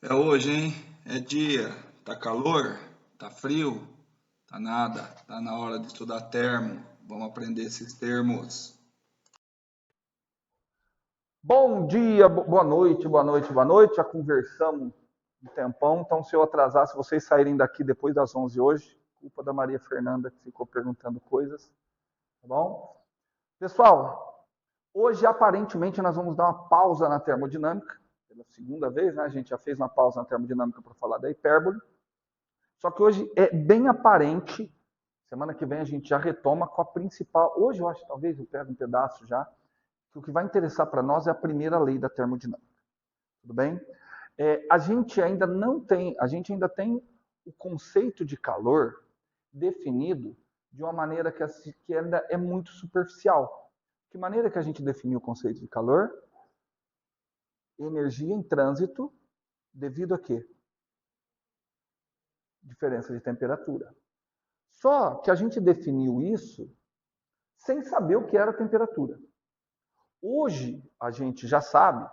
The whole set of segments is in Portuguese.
É hoje, hein? É dia. Tá calor? Tá frio? Tá nada. Tá na hora de estudar termo. Vamos aprender esses termos. Bom dia, boa noite, boa noite, boa noite. Já conversamos um tempão, então se eu atrasar, se vocês saírem daqui depois das 11 hoje, culpa da Maria Fernanda que ficou perguntando coisas, tá bom? Pessoal, hoje aparentemente nós vamos dar uma pausa na termodinâmica, pela segunda vez, né? A gente já fez uma pausa na termodinâmica para falar da hipérbole, só que hoje é bem aparente, semana que vem a gente já retoma com a principal, hoje eu acho, talvez eu pego um pedaço já, que o que vai interessar para nós é a primeira lei da termodinâmica. Tudo bem? A gente ainda não tem, a gente ainda tem o conceito de calor definido de uma maneira que ainda é muito superficial. Que maneira que a gente definiu o conceito de calor? Energia em trânsito devido a quê? Diferença de temperatura. Só que a gente definiu isso sem saber o que era a temperatura. Hoje a gente já sabe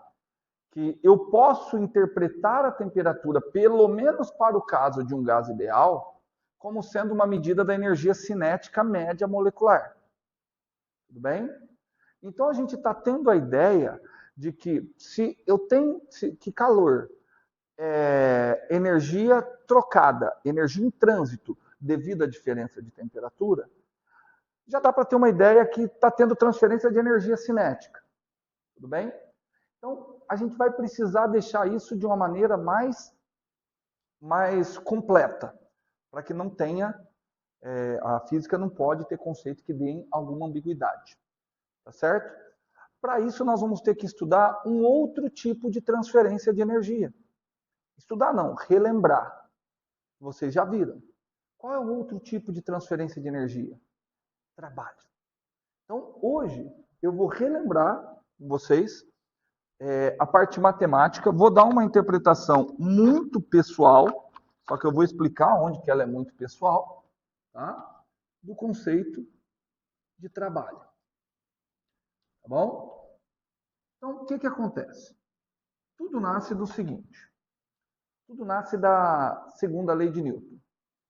que eu posso interpretar a temperatura, pelo menos para o caso de um gás ideal, como sendo uma medida da energia cinética média molecular. Tudo bem? Então a gente está tendo a ideia de que se eu tenho que calor é energia trocada, energia em trânsito devido à diferença de temperatura, já dá para ter uma ideia que está tendo transferência de energia cinética. Tudo bem? Então, a gente vai precisar deixar isso de uma maneira mais completa, para que não tenha, a física não pode ter conceito que dê alguma ambiguidade, tá certo? Para isso, nós vamos ter que estudar um outro tipo de transferência de energia. Estudar não, relembrar. Vocês já viram. Qual é o outro tipo de transferência de energia? Trabalho. Então, hoje, eu vou relembrar vocês a parte matemática, vou dar uma interpretação muito pessoal, só que eu vou explicar onde que ela é muito pessoal, tá? Do conceito de trabalho. Tá bom? Então, o que acontece? Tudo nasce do seguinte. Tudo nasce da segunda lei de Newton.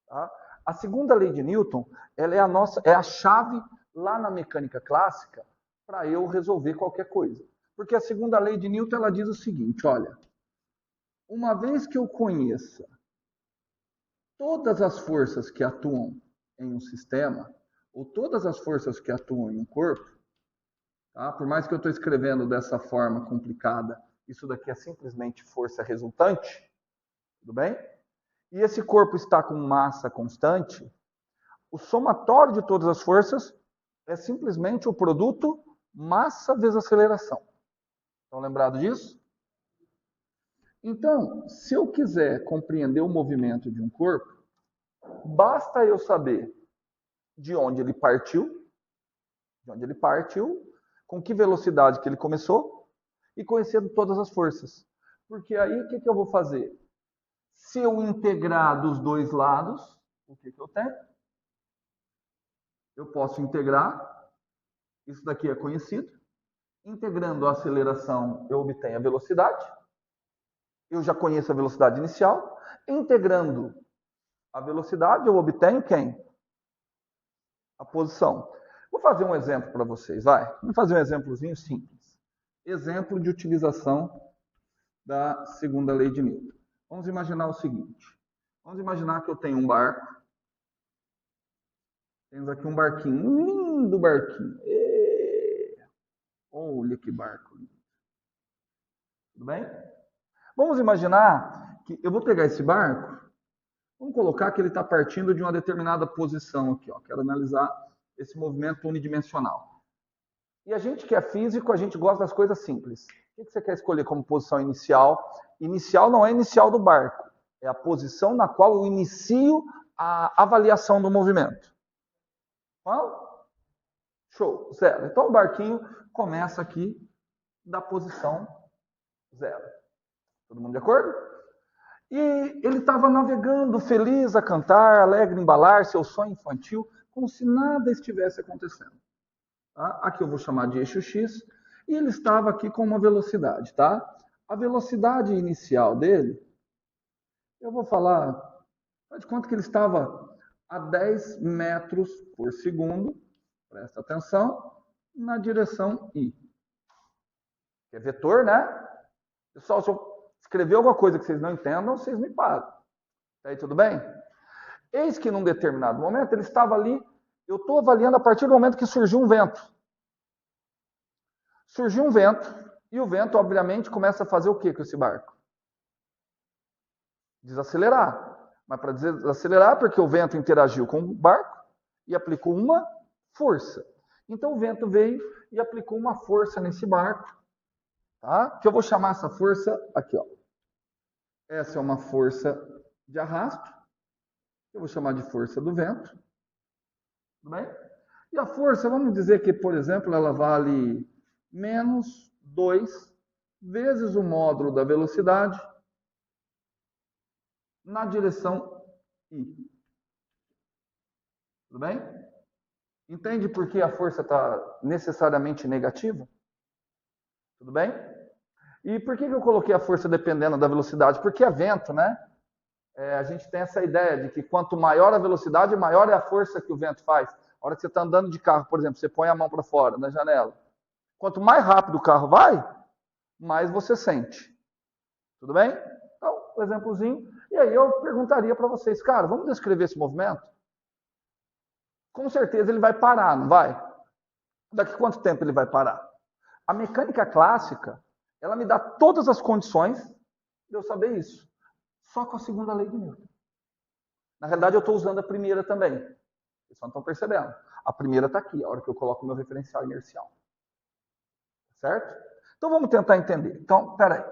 Tá? A segunda lei de Newton, ela é a chave lá na mecânica clássica para eu resolver qualquer coisa. Porque a segunda lei de Newton, ela diz o seguinte, olha, uma vez que eu conheça todas as forças que atuam em um sistema, ou todas as forças que atuam em um corpo, tá? Por mais que eu estou escrevendo dessa forma complicada, isso daqui é simplesmente força resultante, tudo bem? E esse corpo está com massa constante, o somatório de todas as forças é simplesmente o produto massa vezes aceleração. Estão lembrados disso? Então, se eu quiser compreender o movimento de um corpo, basta eu saber de onde ele partiu, com que velocidade que ele começou e conhecendo todas as forças. Porque aí o que eu vou fazer? Se eu integrar dos dois lados, o que eu tenho? Eu posso integrar, isso daqui é conhecido, integrando a aceleração eu obtenho a velocidade, eu já conheço a velocidade inicial, integrando a velocidade eu obtenho quem? A posição. Vou fazer um exemplo para vocês, vai. Vamos fazer um exemplozinho simples. Exemplo de utilização da segunda lei de Newton. Vamos imaginar o seguinte. Vamos imaginar que eu tenho um barco. Temos aqui um barquinho, um lindo barquinho. Olha que barco lindo. Tudo bem? Vamos imaginar que eu vou pegar esse barco, vamos colocar que ele está partindo de uma determinada posição aqui. Ó. Quero analisar esse movimento unidimensional. E a gente que é físico, a gente gosta das coisas simples. O que você quer escolher como posição inicial? Inicial não é inicial do barco, é a posição na qual eu inicio a avaliação do movimento. Qual? Show, zero. Então o barquinho começa aqui da posição zero. Todo mundo de acordo? E ele estava navegando feliz a cantar, alegre em embalar seu sonho infantil, como se nada estivesse acontecendo. Tá? Aqui eu vou chamar de eixo X, e ele estava aqui com uma velocidade, tá? A velocidade inicial dele Eu vou falar, faz de conta que ele estava a 10 metros por segundo, presta atenção, na direção I. Que é vetor, né? Pessoal, se eu escrever alguma coisa que vocês não entendam, vocês me param. Tá aí tudo bem? Eis que num determinado momento ele estava ali, eu estou avaliando a partir do momento que surgiu um vento. Surgiu um vento, e o vento, obviamente, começa a fazer o que com esse barco? Desacelerar. Mas para desacelerar, porque o vento interagiu com o barco e aplicou uma força. Então o vento veio e aplicou uma força nesse barco, tá? Que eu vou chamar essa força aqui, ó. Essa é uma força de arrasto. Eu vou chamar de força do vento. Tudo bem? E a força, vamos dizer que, por exemplo, ela vale menos 2 vezes o módulo da velocidade na direção I. Tudo bem? Entende por que a força está necessariamente negativa? Tudo bem? E por que eu coloquei a força dependendo da velocidade? Porque é vento, né? A gente tem essa ideia de que quanto maior a velocidade, maior é a força que o vento faz. A hora que você está andando de carro, por exemplo, você põe a mão para fora, na janela. Quanto mais rápido o carro vai, mais você sente. Tudo bem? Então, um exemplozinho. E aí eu perguntaria para vocês, cara, vamos descrever esse movimento? Com certeza ele vai parar, não vai? Daqui a quanto tempo ele vai parar? A mecânica clássica, ela me dá todas as condições de eu saber isso. Só com a segunda lei de Newton. Na realidade, eu estou usando a primeira também. Vocês não estão percebendo. A primeira está aqui, a hora que eu coloco o meu referencial inercial. Certo? Então vamos tentar entender. Então, peraí.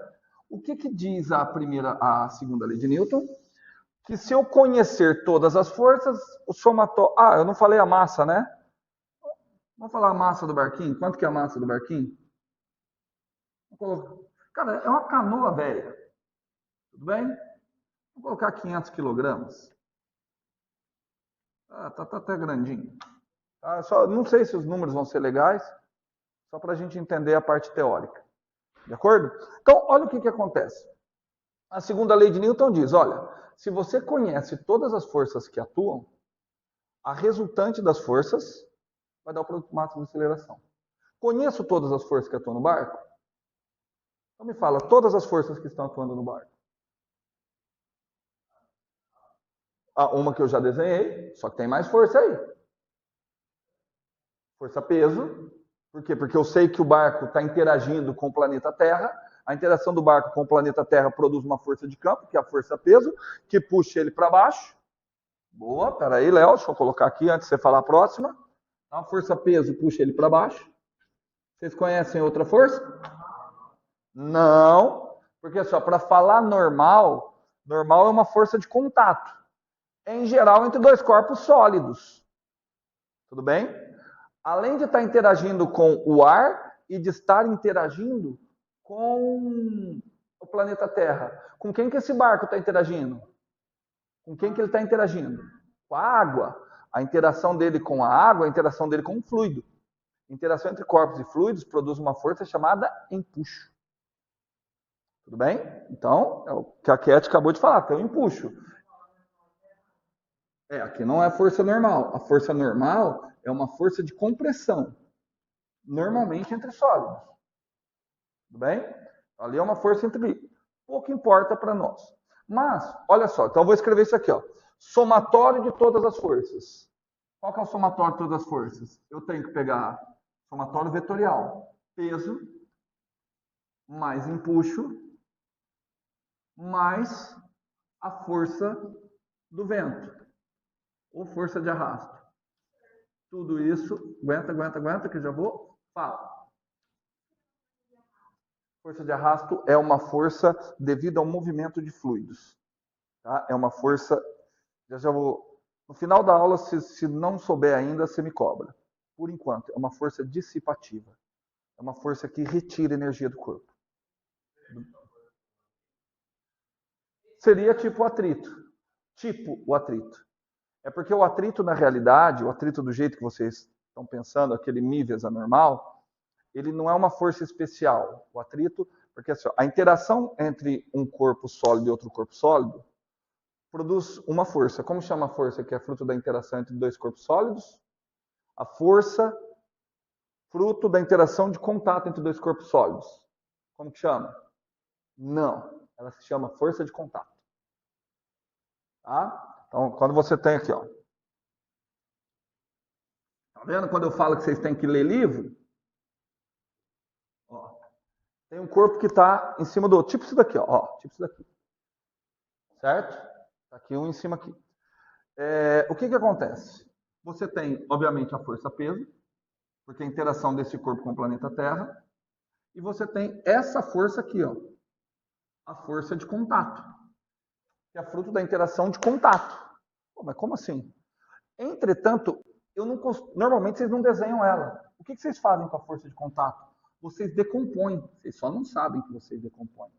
O que diz a segunda lei de Newton? Que se eu conhecer todas as forças, o somatório... eu não falei a massa, né? Vamos falar a massa do barquinho? Quanto que é a massa do barquinho? Cara, é uma canoa velha. Tudo bem? Vou colocar 500 quilogramas. Tá até grandinho. Não sei se os números vão ser legais, só para a gente entender a parte teórica. De acordo? Então, olha o que acontece. A segunda lei de Newton diz, olha, se você conhece todas as forças que atuam, a resultante das forças vai dar o produto máximo de aceleração. Conheço todas as forças que atuam no barco? Então me fala, todas as forças que estão atuando no barco. Uma que eu já desenhei, só que tem mais força aí. Força peso. Por quê? Porque eu sei que o barco está interagindo com o planeta Terra. A interação do barco com o planeta Terra produz uma força de campo, que é a força peso, que puxa ele para baixo. Boa, peraí, Léo, deixa eu colocar aqui antes de você falar a próxima. A força peso puxa ele para baixo. Vocês conhecem outra força? Não, porque só para falar normal é uma força de contato. Em geral, entre dois corpos sólidos. Tudo bem? Além de estar interagindo com o ar e de estar interagindo com o planeta Terra. Com quem que esse barco está interagindo? Com quem que ele está interagindo? Com a água. A interação dele com a água é a interação dele com o fluido. Interação entre corpos e fluidos produz uma força chamada empuxo. Tudo bem? Então, é o que a Cat acabou de falar, tem o empuxo. Aqui não é força normal. A força normal é uma força de compressão. Normalmente entre sólidos. Tudo bem? Ali é uma força entre... Pouco importa para nós. Mas, olha só, então eu vou escrever isso aqui, ó. Somatório de todas as forças. Qual que é o somatório de todas as forças? Eu tenho que pegar somatório vetorial. Peso mais empuxo mais a força do vento. Ou força de arrasto. Tudo isso, aguenta, que eu já vou falar. Força de arrasto é uma força devido ao movimento de fluidos. Tá? É uma força, já vou... No final da aula, se não souber ainda, você me cobra. Por enquanto, é uma força dissipativa. É uma força que retira energia do corpo. Seria tipo o atrito. Tipo o atrito. É porque o atrito, na realidade, o atrito do jeito que vocês estão pensando, aquele Mives anormal, ele não é uma força especial. O atrito, porque assim, a interação entre um corpo sólido e outro corpo sólido produz uma força. Como chama a força que é fruto da interação entre dois corpos sólidos? A força fruto da interação de contato entre dois corpos sólidos. Como que chama? Não. Ela se chama força de contato. Tá? Então, quando você tem aqui, ó. Tá vendo quando eu falo que vocês têm que ler livro? Ó, tem um corpo que está em cima do outro. Tipo isso daqui, ó. Tipo isso daqui. Certo? Tá aqui um em cima aqui. O que acontece? Você tem, obviamente, a força-peso, porque é a interação desse corpo com o planeta Terra. E você tem essa força aqui, ó. A força de contato. Que é fruto da interação de contato. Pô, mas como assim? Entretanto, normalmente vocês não desenham ela. O que vocês fazem com a força de contato? Vocês decompõem. Vocês só não sabem que vocês decompõem.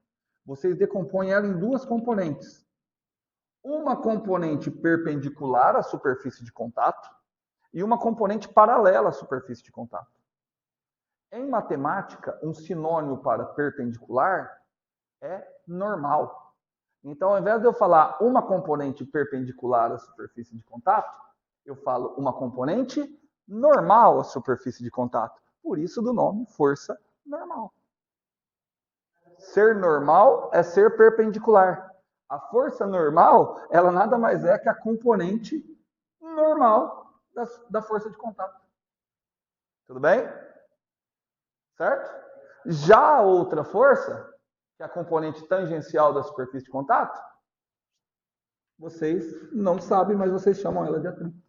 Vocês decompõem ela em duas componentes. Uma componente perpendicular à superfície de contato e uma componente paralela à superfície de contato. Em matemática, um sinônimo para perpendicular é normal. Então, ao invés de eu falar uma componente perpendicular à superfície de contato, eu falo uma componente normal à superfície de contato. Por isso do nome força normal. Ser normal é ser perpendicular. A força normal, ela nada mais é que a componente normal da força de contato. Tudo bem? Certo? Já a outra força, que é a componente tangencial da superfície de contato, vocês não sabem, mas vocês chamam ela de atrito.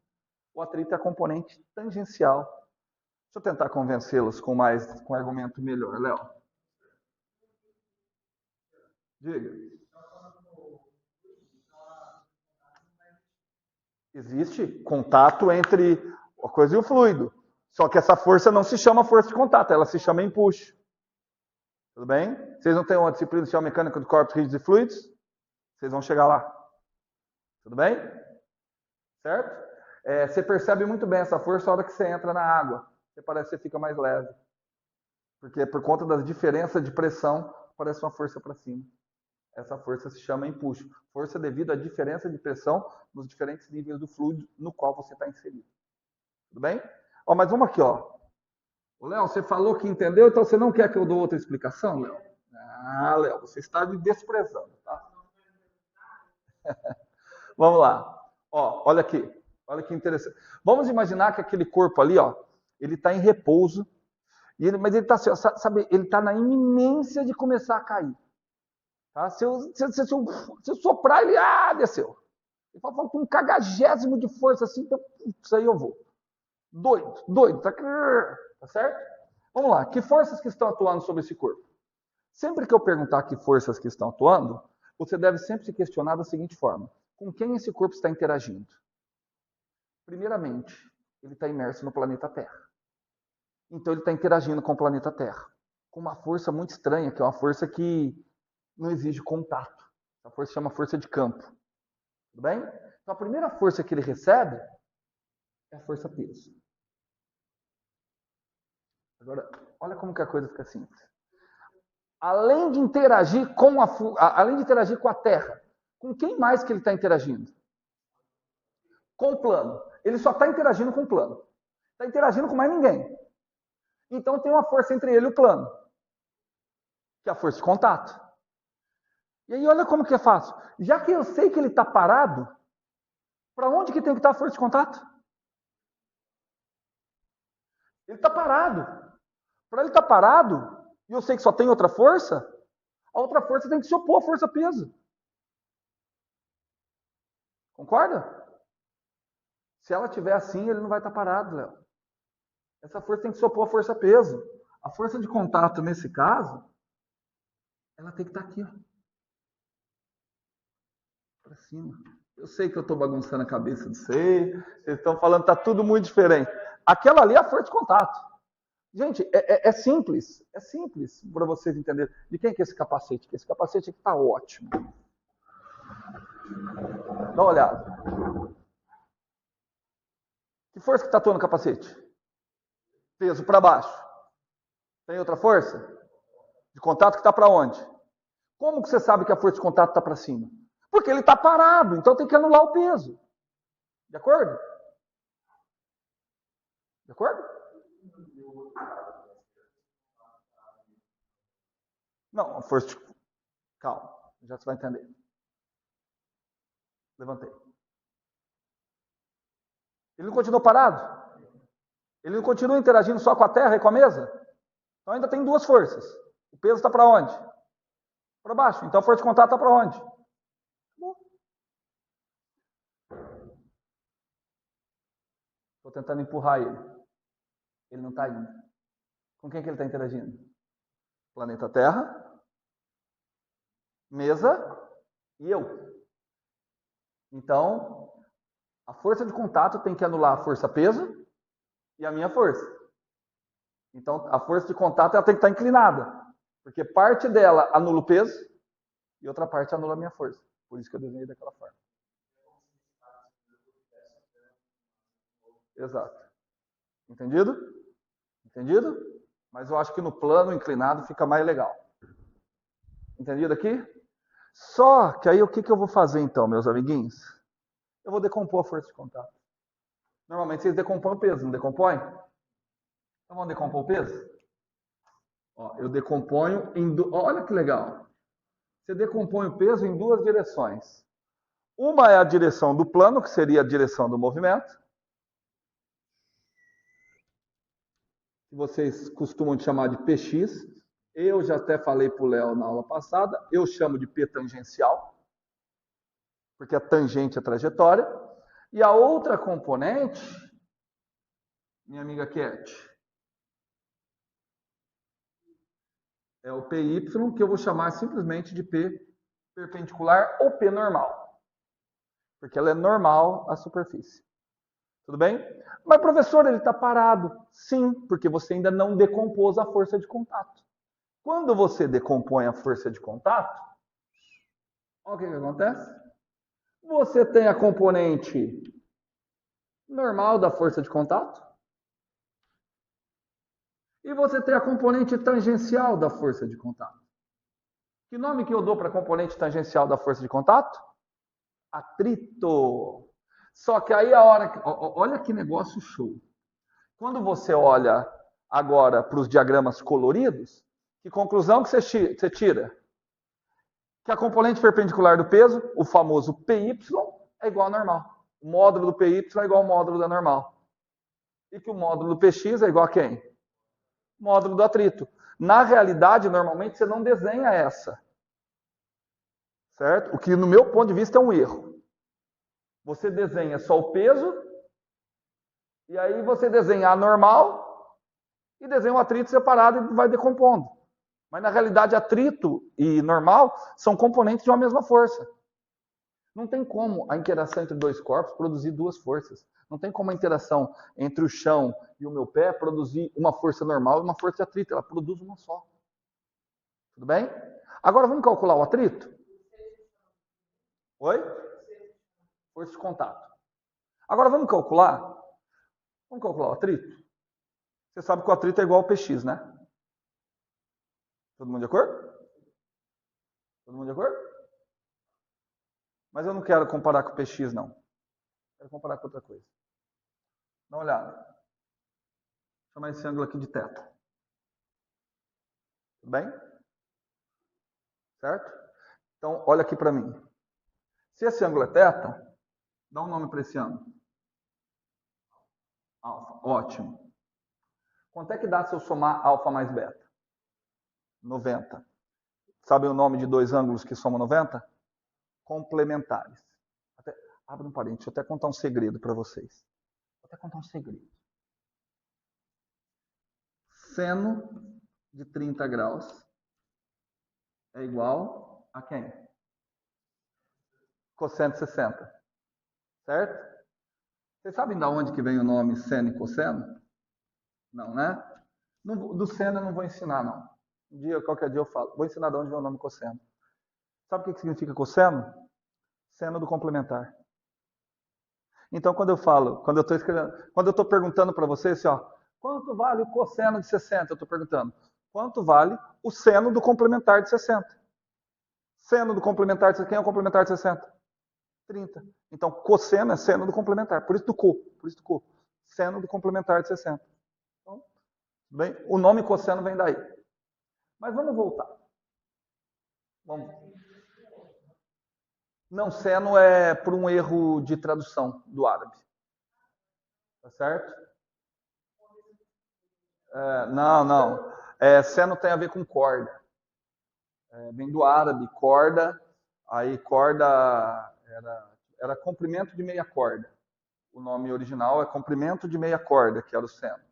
O atrito é a componente tangencial. Deixa eu tentar convencê-los com um argumento melhor, Léo. Diga. Existe contato entre a coisa e o fluido. Só que essa força não se chama força de contato, ela se chama empuxo. Tudo bem? Vocês não têm uma disciplina de mecânica de corpos rígidos e fluidos? Vocês vão chegar lá. Tudo bem? Certo? Você percebe muito bem essa força na hora que você entra na água. Você parece que você fica mais leve. Porque por conta das diferenças de pressão, parece uma força para cima. Essa força se chama empuxo. Força devido à diferença de pressão nos diferentes níveis do fluido no qual você está inserido. Tudo bem? Ó, mas vamos aqui, ó. Léo, você falou que entendeu, então você não quer que eu dou outra explicação, Léo? Ah, Léo, você está me desprezando, tá? Vamos lá. Ó, olha aqui. Olha que interessante. Vamos imaginar que aquele corpo ali, ó, ele está em repouso, mas ele está, sabe, ele está na iminência de começar a cair. Tá? Se eu soprar, ele desceu. Ele fala com um cagagésimo de força assim, então, isso aí eu vou. Doido, tá certo? Vamos lá, que forças que estão atuando sobre esse corpo? Sempre que eu perguntar que forças que estão atuando, você deve sempre se questionar da seguinte forma: com quem esse corpo está interagindo? Primeiramente, ele está imerso no planeta Terra. Então ele está interagindo com o planeta Terra, com uma força muito estranha, que é uma força que não exige contato. Essa força se chama força de campo. Tudo bem? Então a primeira força que ele recebe é a força-peso. Agora, olha como que a coisa fica simples. Além de interagir com a Terra, com quem mais que ele está interagindo? Com o plano. Ele só está interagindo com o plano. Está interagindo com mais ninguém. Então tem uma força entre ele e o plano, que é a força de contato. E aí olha como que é fácil. Já que eu sei que ele está parado, para onde que tem que estar a força de contato? Ele está parado. Para ele estar parado, e eu sei que só tem outra força, a outra força tem que se opor à força-peso. Concorda? Se ela estiver assim, ele não vai estar parado, Léo. Essa força tem que se opor à força-peso. A força de contato, nesse caso, ela tem que estar aqui, ó. Para cima. Eu sei que eu estou bagunçando a cabeça de vocês. Vocês estão falando que está tudo muito diferente. Aquela ali é a força de contato. Gente, é simples. É simples para vocês entenderem. De quem que é esse capacete? Esse capacete aqui está ótimo. Dá uma olhada. Que força que está atuando no capacete? Peso para baixo. Tem outra força? De contato que está para onde? Como que você sabe que a força de contato está para cima? Porque ele está parado, então tem que anular o peso. De acordo? De acordo? Não, a força de... Calma, já você vai entender. Levantei. Ele não continuou parado? Ele não continua interagindo só com a terra e com a mesa? Então ainda tem duas forças. O peso está para onde? Para baixo. Então a força de contato está para onde? Estou tentando empurrar ele. Ele não está indo. Com quem que ele está interagindo? Planeta Terra, mesa e eu. Então, a força de contato tem que anular a força-peso e a minha força. Então, a força de contato ela tem que estar inclinada. Porque parte dela anula o peso e outra parte anula a minha força. Por isso que eu desenhei daquela forma. Exato. Entendido? Entendido? Mas eu acho que no plano inclinado fica mais legal. Entendido aqui? Só que aí o que eu vou fazer então, meus amiguinhos? Eu vou decompor a força de contato. Normalmente vocês decompõem o peso, não decompõem? Então vamos decompor o peso? Ó, eu decomponho em... Olha que legal. Você decompõe o peso em duas direções. Uma é a direção do plano, que seria a direção do movimento. Que vocês costumam chamar de PX. Eu já até falei para o Léo na aula passada, eu chamo de P tangencial, porque é tangente à trajetória. E a outra componente, minha amiga Cat, é o PY, que eu vou chamar simplesmente de P perpendicular ou P normal, porque ela é normal à superfície. Tudo bem? Mas, professor, ele está parado. Sim, porque você ainda não decompôs a força de contato. Quando você decompõe a força de contato, olha o que acontece. Você tem a componente normal da força de contato e você tem a componente tangencial da força de contato. Que nome que eu dou para a componente tangencial da força de contato? Atrito. Só que aí a hora... Olha que negócio show. Quando você olha agora para os diagramas coloridos, que conclusão que você tira? Que a componente perpendicular do peso, o famoso PY, é igual ao normal. O módulo do PY é igual ao módulo da normal. E que o módulo do PX é igual a quem? Módulo do atrito. Na realidade, normalmente você não desenha essa. Certo? O que, no meu ponto de vista, é um erro. Você desenha só o peso, e aí você desenha a normal, e desenha o atrito separado e vai decompondo. Mas, na realidade, atrito e normal são componentes de uma mesma força. Não tem como a interação entre dois corpos produzir duas forças. Não tem como a interação entre o chão e o meu pé produzir uma força normal e uma força de atrito. Ela produz uma só. Tudo bem? Agora vamos calcular o atrito? Oi? Força de contato. Agora vamos calcular? Vamos calcular o atrito? Você sabe que o atrito é igual ao PX, né? Todo mundo de acordo? Todo mundo de acordo? Mas eu não quero comparar com o PX, não. Quero comparar com outra coisa. Dá uma olhada. Vou chamar esse ângulo aqui de θ. Tudo bem? Certo? Então, olha aqui para mim. Se esse ângulo é θ, dá um nome para esse ângulo. Alfa. Ótimo. Quanto é que dá se eu somar alfa mais beta? 90. Sabe o nome de dois ângulos que somam 90? Complementares. Abre um parênteses, deixa eu até contar um segredo para vocês. Vou até contar um segredo. Seno de 30 graus é igual a quem? Cosseno de 60. Certo? Vocês sabem de onde que vem o nome seno e cosseno? Não, né? Do seno eu não vou ensinar, não. Qualquer dia eu falo. Vou ensinar de onde vem o nome cosseno. Sabe o que significa cosseno? Seno do complementar. Então, quando eu falo, quando eu estou perguntando para vocês, assim, ó, quanto vale o cosseno de 60? Eu estou perguntando, quanto vale o seno do complementar de 60? Seno do complementar de 60. Quem é o complementar de 60? 30. Então, cosseno é seno do complementar. Por isso do co. Seno do complementar de 60. Então, bem, o nome cosseno vem daí. Mas vamos voltar. Vamos. Não, seno é por um erro de tradução do árabe. Tá certo? Não. Seno tem a ver com corda. Vem do árabe, corda. Aí corda era comprimento de meia corda. O nome original é comprimento de meia corda, que era o seno.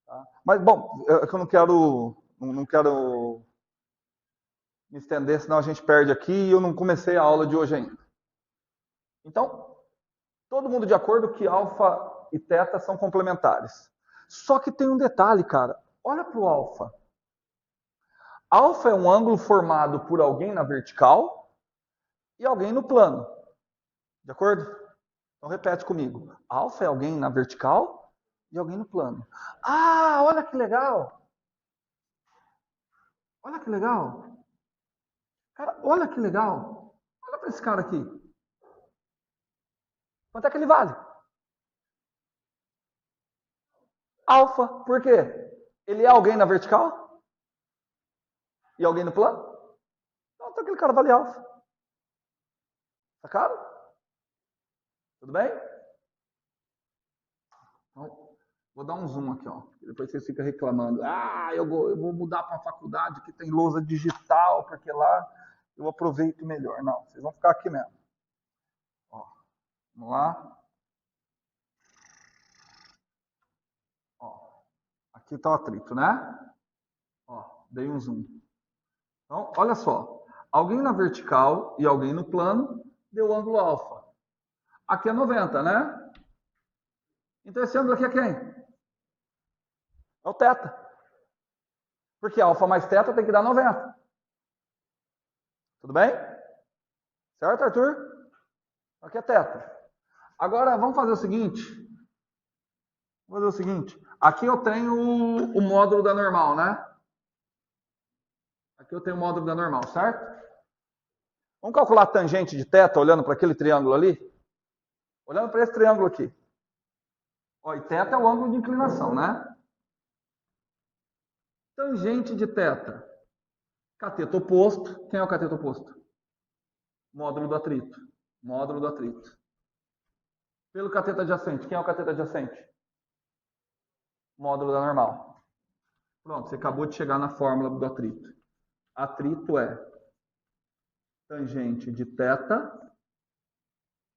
Tá? Mas, bom, eu não quero me estender, senão a gente perde aqui e eu não comecei a aula de hoje ainda. Então, todo mundo de acordo que alfa e teta são complementares. Só que tem um detalhe, cara. Olha para o alfa. Alfa é um ângulo formado por alguém na vertical e alguém no plano. De acordo? Então repete comigo. Alfa é alguém na vertical e alguém no plano. Ah, olha que legal. Olha que legal. Cara, olha que legal. Olha para esse cara aqui. Quanto é que ele vale? Alfa. Por quê? Ele é alguém na vertical? E alguém no plano? Então aquele cara vale alfa. Sacaram? Tudo bem? Então, vou dar um zoom aqui, ó. Depois vocês ficam reclamando. Eu vou mudar para uma faculdade que tem lousa digital, porque lá eu aproveito melhor. Não, vocês vão ficar aqui mesmo. Ó, vamos lá. Ó, aqui está o atrito, né? Ó, dei um zoom. Então, olha só. Alguém na vertical e alguém no plano deu ângulo alfa. Aqui é 90, né? Então esse ângulo aqui é quem? É o θ. Porque alfa mais θ tem que dar 90. Tudo bem? Certo, Arthur? Aqui é θ. Agora, vamos fazer o seguinte. Aqui eu tenho o módulo da normal, né? Aqui eu tenho o módulo da normal, certo? Vamos calcular a tangente de θ olhando para aquele triângulo ali? Olhando para esse triângulo aqui. Ó, e θ é o ângulo de inclinação, né? Tangente de θ. Cateto oposto. Quem é o cateto oposto? Módulo do atrito. Módulo do atrito. Pelo cateto adjacente. Quem é o cateto adjacente? Módulo da normal. Pronto, você acabou de chegar na fórmula do atrito. Atrito é tangente de θ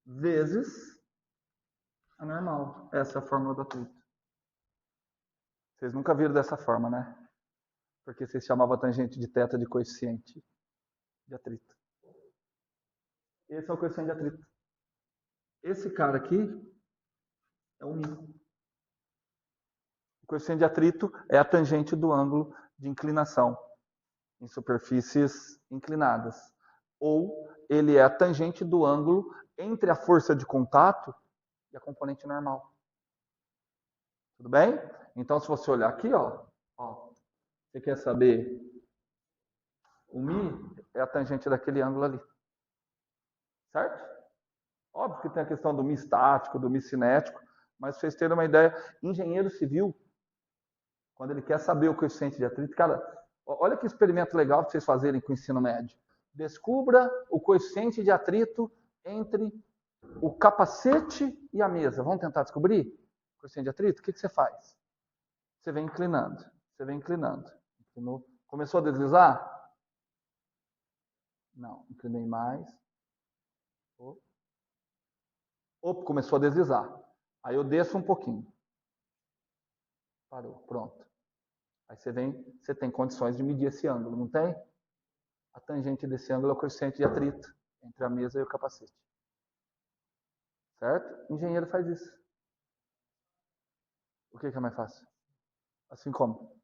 vezes a normal. Essa é a fórmula do atrito. Vocês nunca viram dessa forma, né? Porque vocês chamavam a tangente de θ de coeficiente de atrito. Esse é o coeficiente de atrito. Esse cara aqui é o μ. O coeficiente de atrito é a tangente do ângulo de inclinação em superfícies inclinadas. Ou ele é a tangente do ângulo entre a força de contato e a componente normal. Tudo bem? Então, se você olhar aqui, ó, você quer saber o μ é a tangente daquele ângulo ali. Certo? Óbvio que tem a questão do μ estático, do μ cinético, mas para vocês terem uma ideia, engenheiro civil, quando ele quer saber o coeficiente de atrito, cara, olha que experimento legal para vocês fazerem com o ensino médio. Descubra o coeficiente de atrito entre o capacete e a mesa. Vamos tentar descobrir o coeficiente de atrito? O que você faz? Você vem inclinando. Começou a deslizar? Não, inclinei mais. Começou a deslizar. Aí eu desço um pouquinho. Parou, pronto. Aí você tem condições de medir esse ângulo, não tem? A tangente desse ângulo é o coeficiente de atrito entre a mesa e o capacete. Certo? O engenheiro faz isso. O que é mais fácil? Assim como?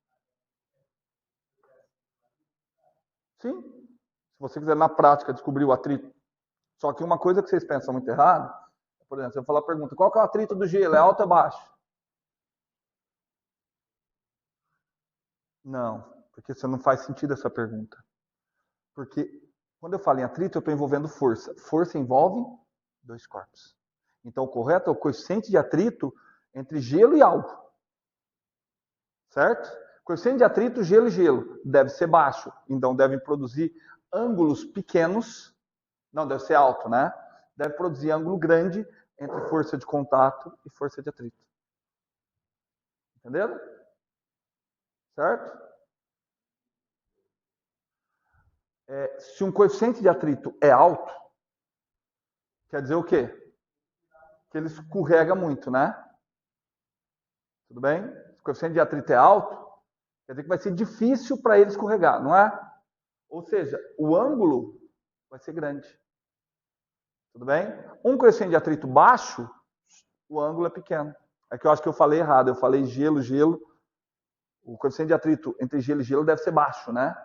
Sim. Se você quiser na prática descobrir o atrito. Só que uma coisa que vocês pensam muito errado, por exemplo, se eu falar a pergunta, qual que é o atrito do gelo? É alto ou baixo? Não, porque você não faz sentido essa pergunta. Porque Quando eu falo em atrito, eu estou envolvendo força. Força envolve dois corpos. Então, o correto é o coeficiente de atrito entre gelo e algo. Certo? Coeficiente de atrito, gelo e gelo. Deve ser baixo. Então, devem produzir ângulos pequenos. Não, deve ser alto, né? Deve produzir ângulo grande entre força de contato e força de atrito. Entenderam? Certo? Se um coeficiente de atrito é alto, quer dizer o quê? Que ele escorrega muito, né? Tudo bem? Se o coeficiente de atrito é alto, quer dizer que vai ser difícil para ele escorregar, não é? Ou seja, o ângulo vai ser grande. Tudo bem? Um coeficiente de atrito baixo, o ângulo é pequeno. É que eu acho que eu falei errado. Eu falei gelo, gelo. O coeficiente de atrito entre gelo e gelo deve ser baixo, né?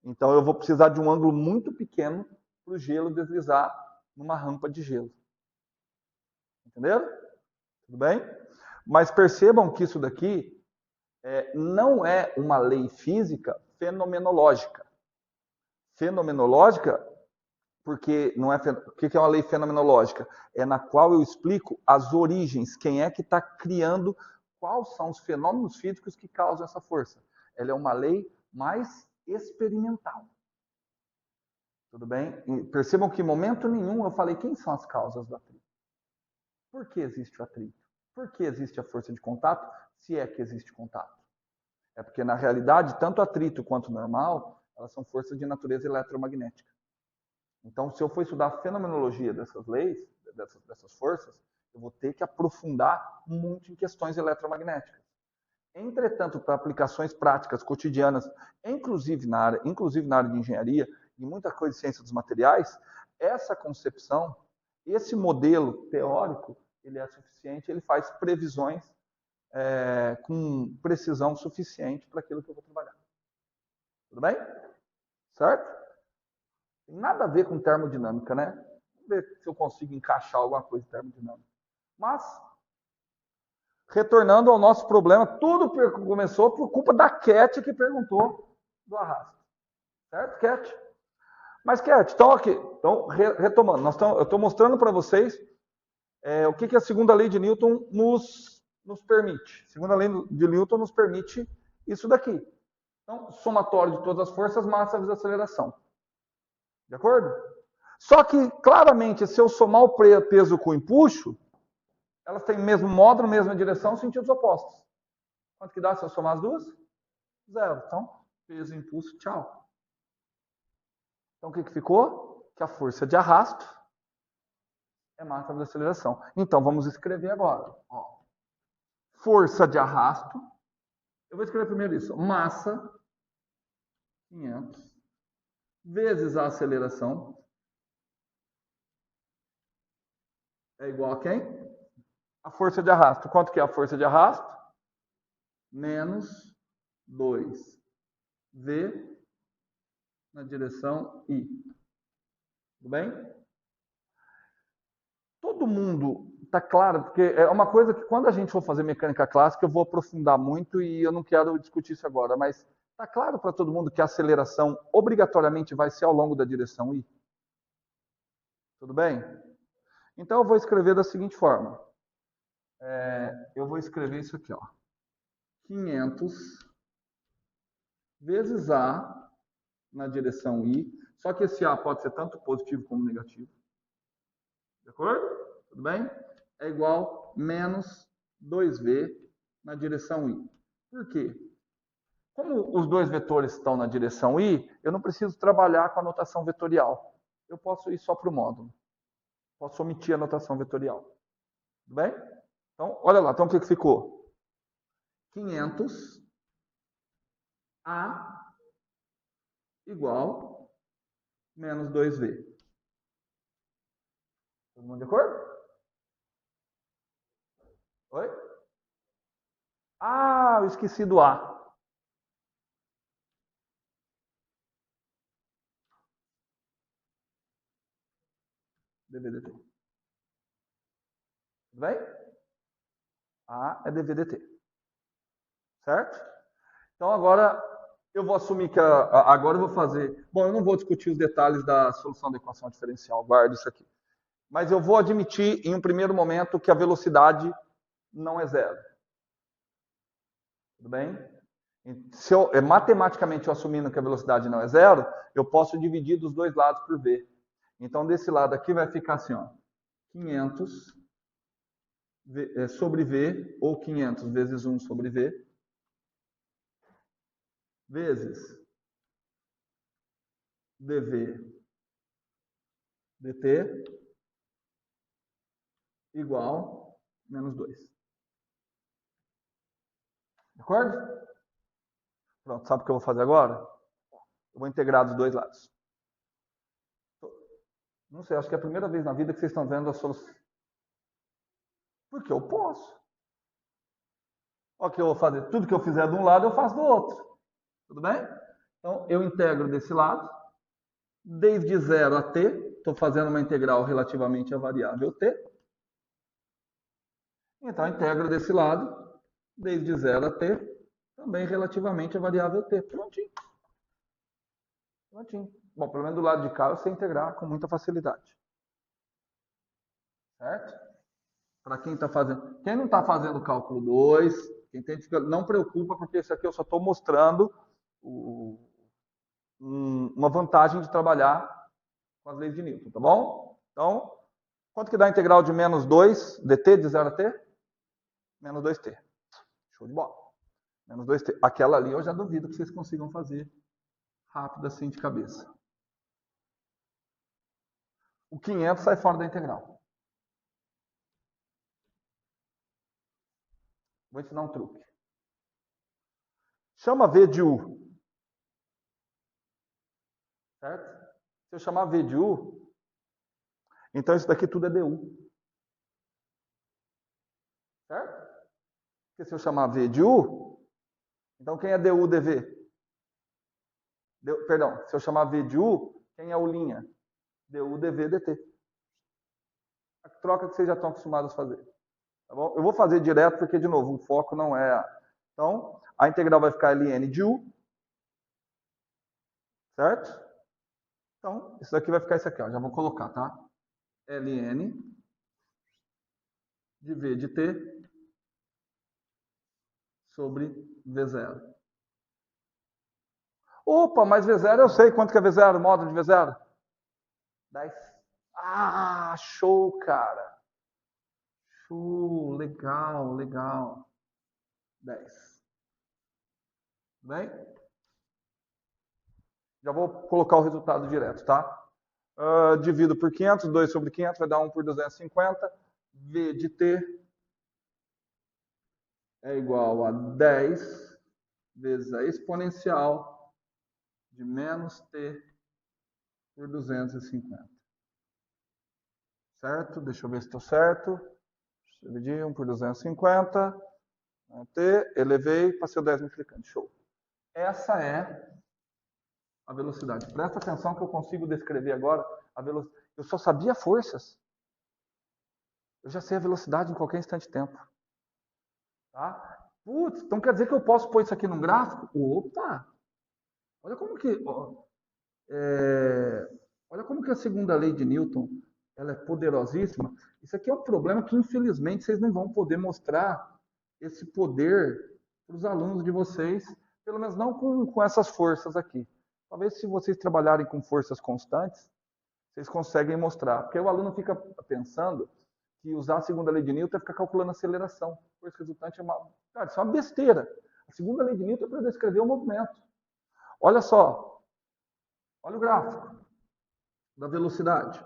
Então eu vou precisar de um ângulo muito pequeno para o gelo deslizar numa rampa de gelo. Entenderam? Tudo bem? Mas percebam que isso daqui não é uma lei física fenomenológica. Fenomenológica, porque não é. O que é uma lei fenomenológica? É na qual eu explico as origens, quem é que está criando, quais são os fenômenos físicos que causam essa força. Ela é uma lei mais experimental. Tudo bem? E percebam que em momento nenhum eu falei quem são as causas do atrito. Por que existe o atrito? Por que existe a força de contato, se é que existe contato? É porque, na realidade, tanto atrito quanto normal, elas são forças de natureza eletromagnética. Então, se eu for estudar a fenomenologia dessas leis, dessas forças, eu vou ter que aprofundar muito em questões eletromagnéticas. Entretanto, para aplicações práticas, cotidianas, inclusive na área de engenharia e muita coisa de ciência dos materiais, essa concepção, esse modelo teórico, ele é suficiente, ele faz previsões com precisão suficiente para aquilo que eu vou trabalhar. Tudo bem? Certo? Tem nada a ver com termodinâmica, né? Vamos ver se eu consigo encaixar alguma coisa em termodinâmica. Mas, retornando ao nosso problema, tudo começou por culpa da Cat que perguntou do arrasto. Certo, Cat? Mas, Cat, então aqui, retomando, eu estou mostrando para vocês o que a segunda lei de Newton nos permite. A segunda lei de Newton nos permite isso daqui. Então, somatório de todas as forças, massa vezes aceleração. De acordo? Só que, claramente, se eu somar o peso com o empuxo, elas têm o mesmo módulo, mesma direção, sentidos opostos. Quanto que dá se eu somar as duas? Zero. Então, peso e impulso, tchau. Então, o que ficou? Que a força de arrasto é massa vezes aceleração. Então, vamos escrever agora. Ó. Força de arrasto. Eu vou escrever primeiro isso. Massa, 500, vezes a aceleração, é igual a quem? A força de arrasto. Quanto que é a força de arrasto? Menos 2V na direção I. Tudo bem? Todo mundo está claro, porque é uma coisa que quando a gente for fazer mecânica clássica eu vou aprofundar muito e eu não quero discutir isso agora, mas está claro para todo mundo que a aceleração obrigatoriamente vai ser ao longo da direção I? Tudo bem? Então eu vou escrever da seguinte forma. Eu vou escrever isso aqui, ó. 500 vezes A na direção I, só que esse A pode ser tanto positivo como negativo. De acordo? Tudo bem? É igual a menos 2V na direção I. Por quê? Como os dois vetores estão na direção I, eu não preciso trabalhar com a notação vetorial. Eu posso ir só para o módulo. Posso omitir a notação vetorial. Tudo bem? Então, olha lá. Então, o que ficou? 500 A igual menos 2V. Todo mundo de acordo? Oi? Ah, eu esqueci do A. DVDT. Tudo bem? A é DVDT. Certo? Então agora Eu vou assumir que agora eu vou fazer... Bom, eu não vou discutir os detalhes da solução da equação diferencial, guardo isso aqui. Mas eu vou admitir em um primeiro momento que a velocidade não é zero. Tudo bem? Se matematicamente eu assumindo que a velocidade não é zero, eu posso dividir dos dois lados por v. Então, desse lado aqui vai ficar assim, ó, 500 sobre v, ou 500 vezes 1 sobre v, vezes dv dt igual menos 2. De acordo? Pronto, sabe o que eu vou fazer agora? Eu vou integrar dos dois lados. Não sei, acho que é a primeira vez na vida que vocês estão vendo a solução. Porque eu posso. Olha o que eu vou fazer. Tudo que eu fizer de um lado, eu faço do outro. Tudo bem? Então, eu integro desse lado, desde 0 a t. Estou fazendo uma integral relativamente à variável t. Então, integro desse lado, desde 0 a t, também relativamente à variável t. Prontinho. Prontinho. Bom, pelo menos do lado de cá eu sei integrar com muita facilidade. Certo? Para quem está fazendo. Quem não está fazendo cálculo 2, quem tem dificuldade, não preocupa, porque isso aqui eu só estou mostrando uma vantagem de trabalhar com as leis de Newton, tá bom? Então, quanto que dá a integral de menos 2 dt de 0 a t? Menos 2t. Show de bola. Menos 2t. Aquela ali eu já duvido que vocês consigam fazer rápido assim de cabeça. O 500 sai fora da integral. Vou ensinar um truque. Chama v de u. Certo? Se eu chamar v de u, então isso daqui tudo é du. Certo? Porque se eu chamar v de u, então quem é du dv? Perdão, se eu chamar v de u, quem é u'? Du dv dt. A troca que vocês já estão acostumados a fazer. Tá bom? Eu vou fazer direto porque, de novo, o foco não é... Então, a integral vai ficar ln de u. Certo? Então, isso daqui vai ficar isso aqui, ó. Já vou colocar, tá? ln de v de t sobre v0. Opa, mas v0 eu sei quanto que é v0, módulo de v0. 10. Ah, show, cara. Show, legal, legal. 10. Bem? Já vou colocar o resultado direto, tá? Divido por 500, 2 sobre 500 vai dar 1 por 250. V de t é igual a 10 vezes a exponencial de menos t por 250. Certo? Deixa eu ver se estou certo. Dividir 1 por 250. T, elevei, passei o 10 multiplicando. Show. Essa é a velocidade. Presta atenção que eu consigo descrever agora a velocidade. Eu só sabia forças. Eu já sei a velocidade em qualquer instante de tempo. Tá? Putz, então quer dizer que eu posso pôr isso aqui num gráfico? Opa! Olha como que... olha como que a segunda lei de Newton ela é poderosíssima. Isso aqui é um problema que, infelizmente, vocês não vão poder mostrar esse poder para os alunos de vocês, pelo menos não com essas forças aqui. Talvez, se vocês trabalharem com forças constantes, vocês conseguem mostrar. Porque o aluno fica pensando que usar a segunda lei de Newton é ficar calculando a aceleração. Força resultante é uma... Cara, isso é uma besteira. A segunda lei de Newton é para descrever o movimento. Olha só. Olha o gráfico da velocidade.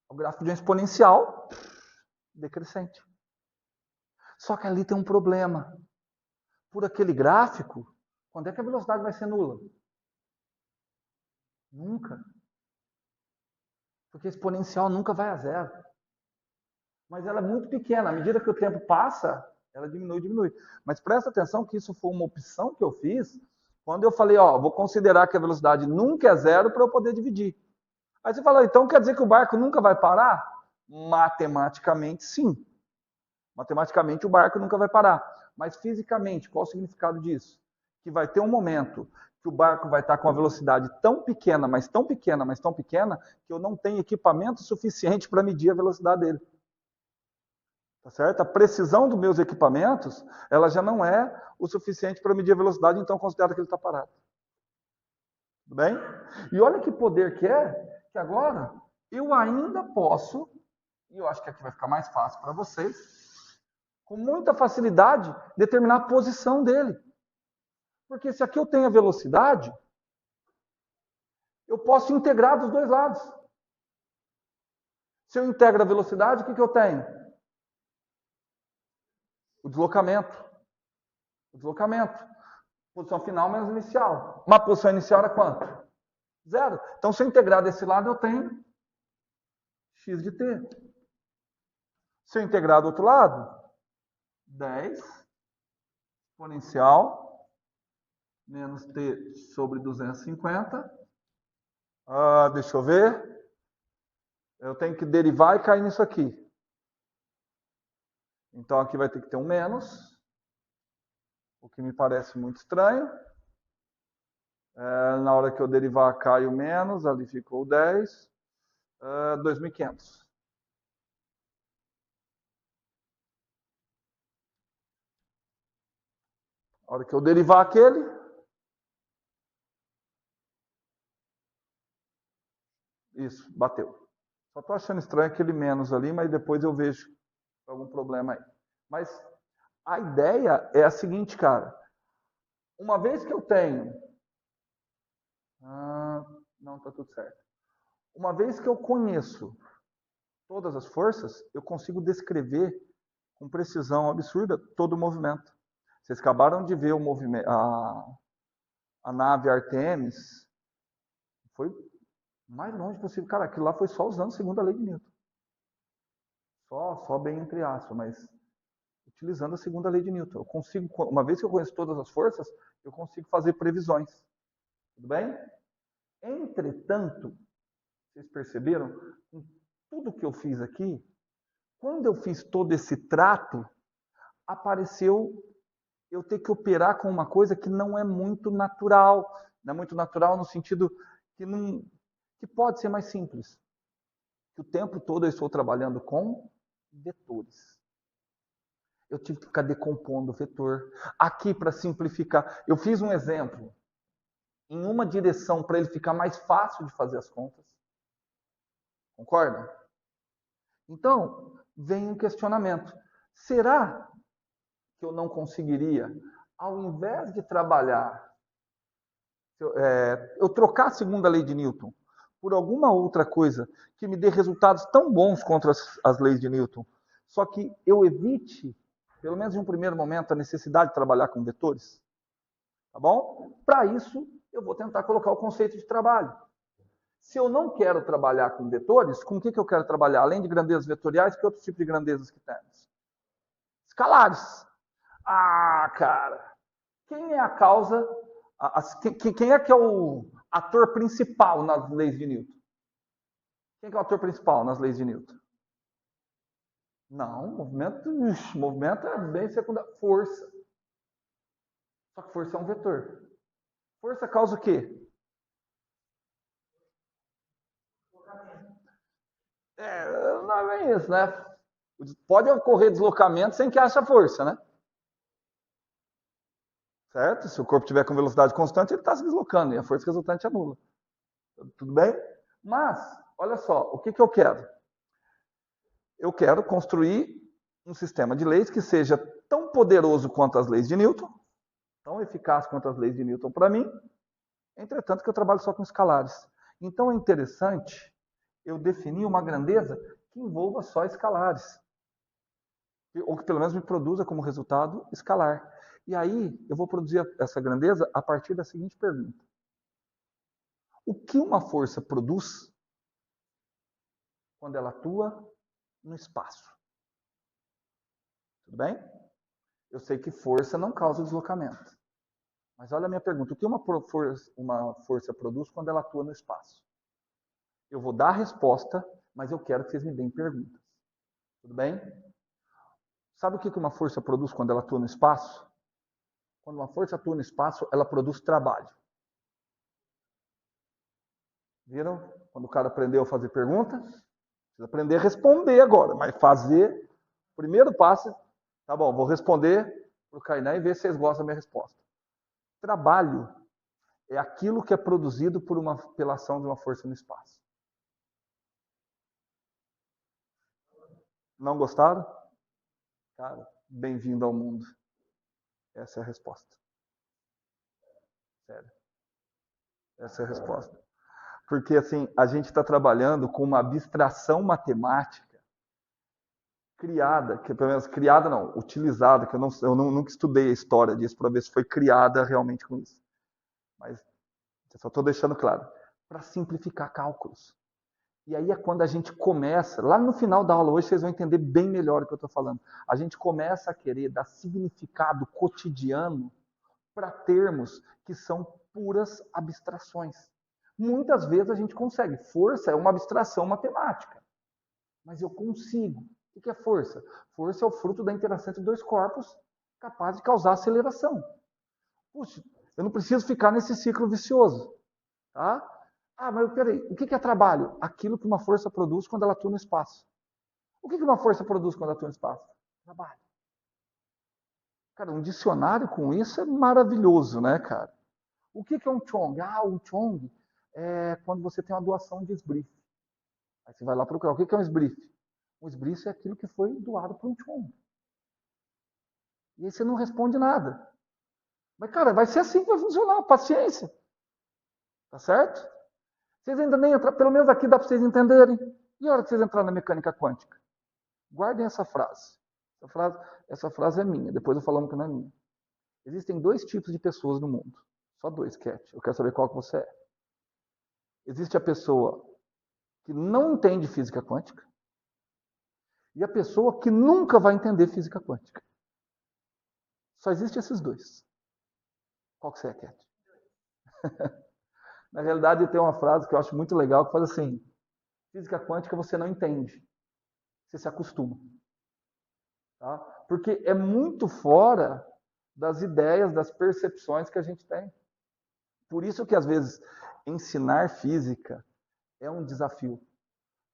O gráfico de uma exponencial decrescente. Só que ali tem um problema. Por aquele gráfico, quando é que a velocidade vai ser nula? Nunca. Porque a exponencial nunca vai a zero. Mas ela é muito pequena. À medida que o tempo passa, ela diminui. Mas presta atenção que isso foi uma opção que eu fiz quando eu falei, ó, vou considerar que a velocidade nunca é zero para eu poder dividir. Aí você fala, então quer dizer que o barco nunca vai parar? Matematicamente, sim. Matematicamente, o barco nunca vai parar. Mas fisicamente, qual o significado disso? Que vai ter um momento que o barco vai estar com uma velocidade tão pequena, mas tão pequena, mas tão pequena, que eu não tenho equipamento suficiente para medir a velocidade dele. Tá certo? A precisão dos meus equipamentos, ela já não é o suficiente para medir a velocidade, então considero que ele está parado. Tudo bem? E olha que poder que é, que agora eu ainda posso, e eu acho que aqui vai ficar mais fácil para vocês, com muita facilidade, determinar a posição dele. Porque se aqui eu tenho a velocidade, eu posso integrar dos dois lados. Se eu integro a velocidade, o que eu tenho? O deslocamento. O deslocamento. Posição final menos inicial. Uma posição inicial era quanto? 0. Então, se eu integrar desse lado, eu tenho x de t. Se eu integrar do outro lado, 10 exponencial menos t sobre 250. Deixa eu ver. Eu tenho que derivar e cair nisso aqui. Então, aqui vai ter que ter um menos, o que me parece muito estranho. Na hora que eu derivar, cai o menos, ali ficou 10. 2.500. Na hora que eu derivar aquele, isso, bateu. Só estou achando estranho aquele menos ali, mas depois eu vejo algum problema aí. Mas a ideia é a seguinte, cara. Uma vez que eu tenho... não, está tudo certo. Uma vez que eu conheço todas as forças, eu consigo descrever com precisão absurda todo o movimento. Vocês acabaram de ver o movimento, a nave Artemis foi o mais longe possível. Cara, aquilo lá foi só usando a segunda lei de Newton. Só bem entre aspas, mas utilizando a segunda lei de Newton. Eu consigo, uma vez que eu conheço todas as forças, eu consigo fazer previsões. Tudo bem? Entretanto, vocês perceberam, com tudo que eu fiz aqui, quando eu fiz todo esse trato, apareceu eu ter que operar com uma coisa que não é muito natural. Não é muito natural no sentido que pode ser mais simples. Que o tempo todo eu estou trabalhando com vetores. Eu tive que ficar decompondo o vetor. Aqui, para simplificar, eu fiz um exemplo em uma direção para ele ficar mais fácil de fazer as contas. Concorda? Então, vem um questionamento. Será que eu não conseguiria, ao invés de trabalhar, eu trocar a segunda lei de Newton por alguma outra coisa que me dê resultados tão bons contra as leis de Newton, só que eu evite, pelo menos em um primeiro momento, a necessidade de trabalhar com vetores? Tá bom? Para isso, eu vou tentar colocar o conceito de trabalho. Se eu não quero trabalhar com vetores, com o que eu quero trabalhar? Além de grandezas vetoriais, que outro tipo de grandezas que temos? Escalares. Cara, quem é a causa? Quem é que é o ator principal nas leis de Newton? Quem é que é o ator principal nas leis de Newton? Não, movimento é bem secundário. Força. Só que força é um vetor. Força causa o quê? Não é bem isso, né? Pode ocorrer deslocamento sem que haja força, né? Certo? Se o corpo estiver com velocidade constante, ele está se deslocando e a força resultante é nula. Tudo bem? Mas, olha só, o que eu quero? Eu quero construir um sistema de leis que seja tão poderoso quanto as leis de Newton, tão eficaz quanto as leis de Newton para mim, entretanto que eu trabalho só com escalares. Então é interessante eu definir uma grandeza que envolva só escalares, ou que pelo menos me produza como resultado escalar. E aí eu vou produzir essa grandeza a partir da seguinte pergunta: o que uma força produz quando ela atua no espaço? Tudo bem? Eu sei que força não causa deslocamento. Mas olha a minha pergunta: o que uma força produz quando ela atua no espaço? Eu vou dar a resposta, mas eu quero que vocês me deem perguntas. Tudo bem? Sabe o que uma força produz quando ela atua no espaço? Quando uma força atua no espaço, ela produz trabalho. Viram? Quando o cara aprendeu a fazer pergunta, precisa aprender a responder agora, mas fazer, primeiro passo, tá bom, vou responder para o Kainan e ver se vocês gostam da minha resposta. Trabalho é aquilo que é produzido pela ação de uma força no espaço. Não gostaram? Cara, bem-vindo ao mundo. Essa é a resposta. Sério. Essa é a resposta. Porque, assim, a gente está trabalhando com uma abstração matemática criada, que pelo menos criada não, utilizada, que eu nunca estudei a história disso para ver se foi criada realmente com isso. Mas eu só estou deixando claro. Para simplificar cálculos. E aí é quando a gente começa, lá no final da aula hoje vocês vão entender bem melhor o que eu estou falando. A gente começa a querer dar significado cotidiano para termos que são puras abstrações. Muitas vezes a gente consegue. Força é uma abstração matemática. Mas eu consigo. O que é força? Força é o fruto da interação entre dois corpos capaz de causar aceleração. Puxa, eu não preciso ficar nesse ciclo vicioso. Tá? Ah, mas peraí, o que é trabalho? Aquilo que uma força produz quando ela atua no espaço. O que uma força produz quando ela atua no espaço? Trabalho. Cara, um dicionário com isso é maravilhoso, né, cara? O que é um chong? Ah, um chong é quando você tem uma doação de esbrife. Aí você vai lá procurar. O que é um esbrife? Um esbrife é aquilo que foi doado para um chong. E aí você não responde nada. Mas, cara, vai ser assim que vai funcionar. Paciência. Tá certo? Vocês ainda nem entraram, pelo menos aqui dá para vocês entenderem. E a hora que vocês entrarem na mecânica quântica? Guardem essa frase. Essa frase é minha, depois eu falando que não é minha. Existem dois tipos de pessoas no mundo. Só dois, Cat. Eu quero saber qual que você é. Existe a pessoa que não entende física quântica e a pessoa que nunca vai entender física quântica. Só existem esses dois. Qual que você é, Cat? Na realidade, tem uma frase que eu acho muito legal que faz assim: física quântica você não entende, você se acostuma. Tá? Porque é muito fora das ideias, das percepções que a gente tem. Por isso que, às vezes, ensinar física é um desafio.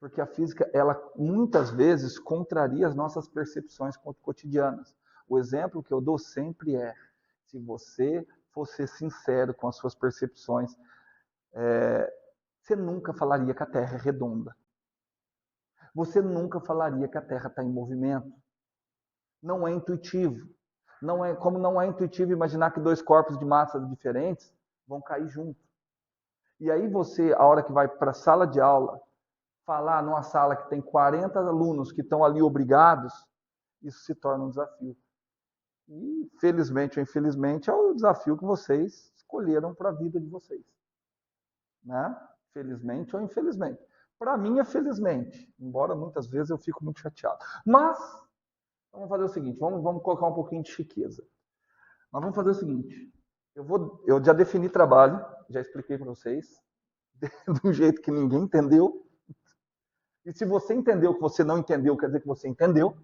Porque a física, ela muitas vezes contraria as nossas percepções cotidianas. O exemplo que eu dou sempre é: se você fosse sincero com as suas percepções, você nunca falaria que a Terra é redonda. Você nunca falaria que a Terra está em movimento. Não é intuitivo. Como não é intuitivo imaginar que dois corpos de massas diferentes vão cair juntos. E aí você, a hora que vai para a sala de aula, falar numa sala que tem 40 alunos que estão ali obrigados, isso se torna um desafio. E, felizmente ou infelizmente, é o desafio que vocês escolheram para a vida de vocês. Né? Felizmente ou infelizmente. Para mim é felizmente, embora muitas vezes eu fico muito chateado. Mas, vamos fazer o seguinte, vamos colocar um pouquinho de chiqueza. Nós vamos fazer o seguinte, eu já defini trabalho, já expliquei para vocês, de um jeito que ninguém entendeu. E se você entendeu que você não entendeu, quer dizer que você entendeu.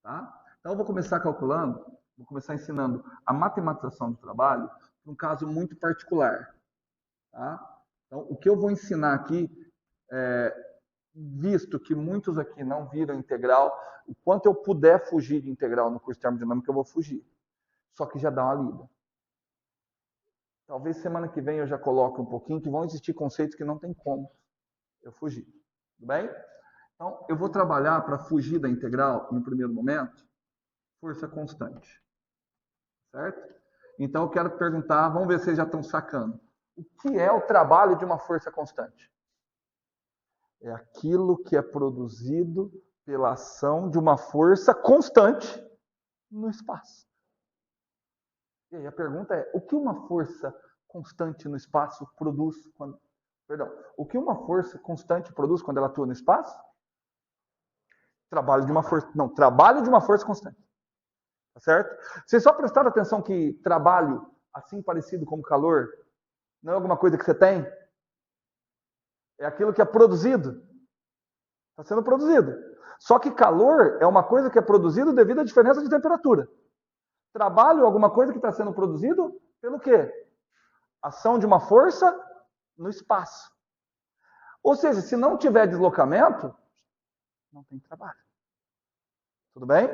Tá? Então eu vou começar calculando, vou começar ensinando a matematização do trabalho para um caso muito particular. Tá? Então o que eu vou ensinar aqui, visto que muitos aqui não viram integral, o quanto eu puder fugir de integral no curso de termodinâmica, eu vou fugir. Só que já dá uma lida. Talvez semana que vem eu já coloque um pouquinho, que vão existir conceitos que não tem como eu fugir. Tudo bem? Então, eu vou trabalhar para fugir da integral, no primeiro momento, força constante. Certo? Então, eu quero perguntar, vamos ver se vocês já estão sacando. O que é o trabalho de uma força constante? É aquilo que é produzido pela ação de uma força constante no espaço. E aí a pergunta é, o que uma força constante no espaço produz quando... Perdão, o que uma força constante produz quando ela atua no espaço? Trabalho de uma força constante. Tá certo? Vocês só prestaram atenção que trabalho, assim parecido como calor, não é alguma coisa que você tem? É aquilo que é produzido. Está sendo produzido. Só que calor é uma coisa que é produzido devido à diferença de temperatura. Trabalho é alguma coisa que está sendo produzido pelo quê? Ação de uma força no espaço. Ou seja, se não tiver deslocamento, não tem trabalho. Tudo bem?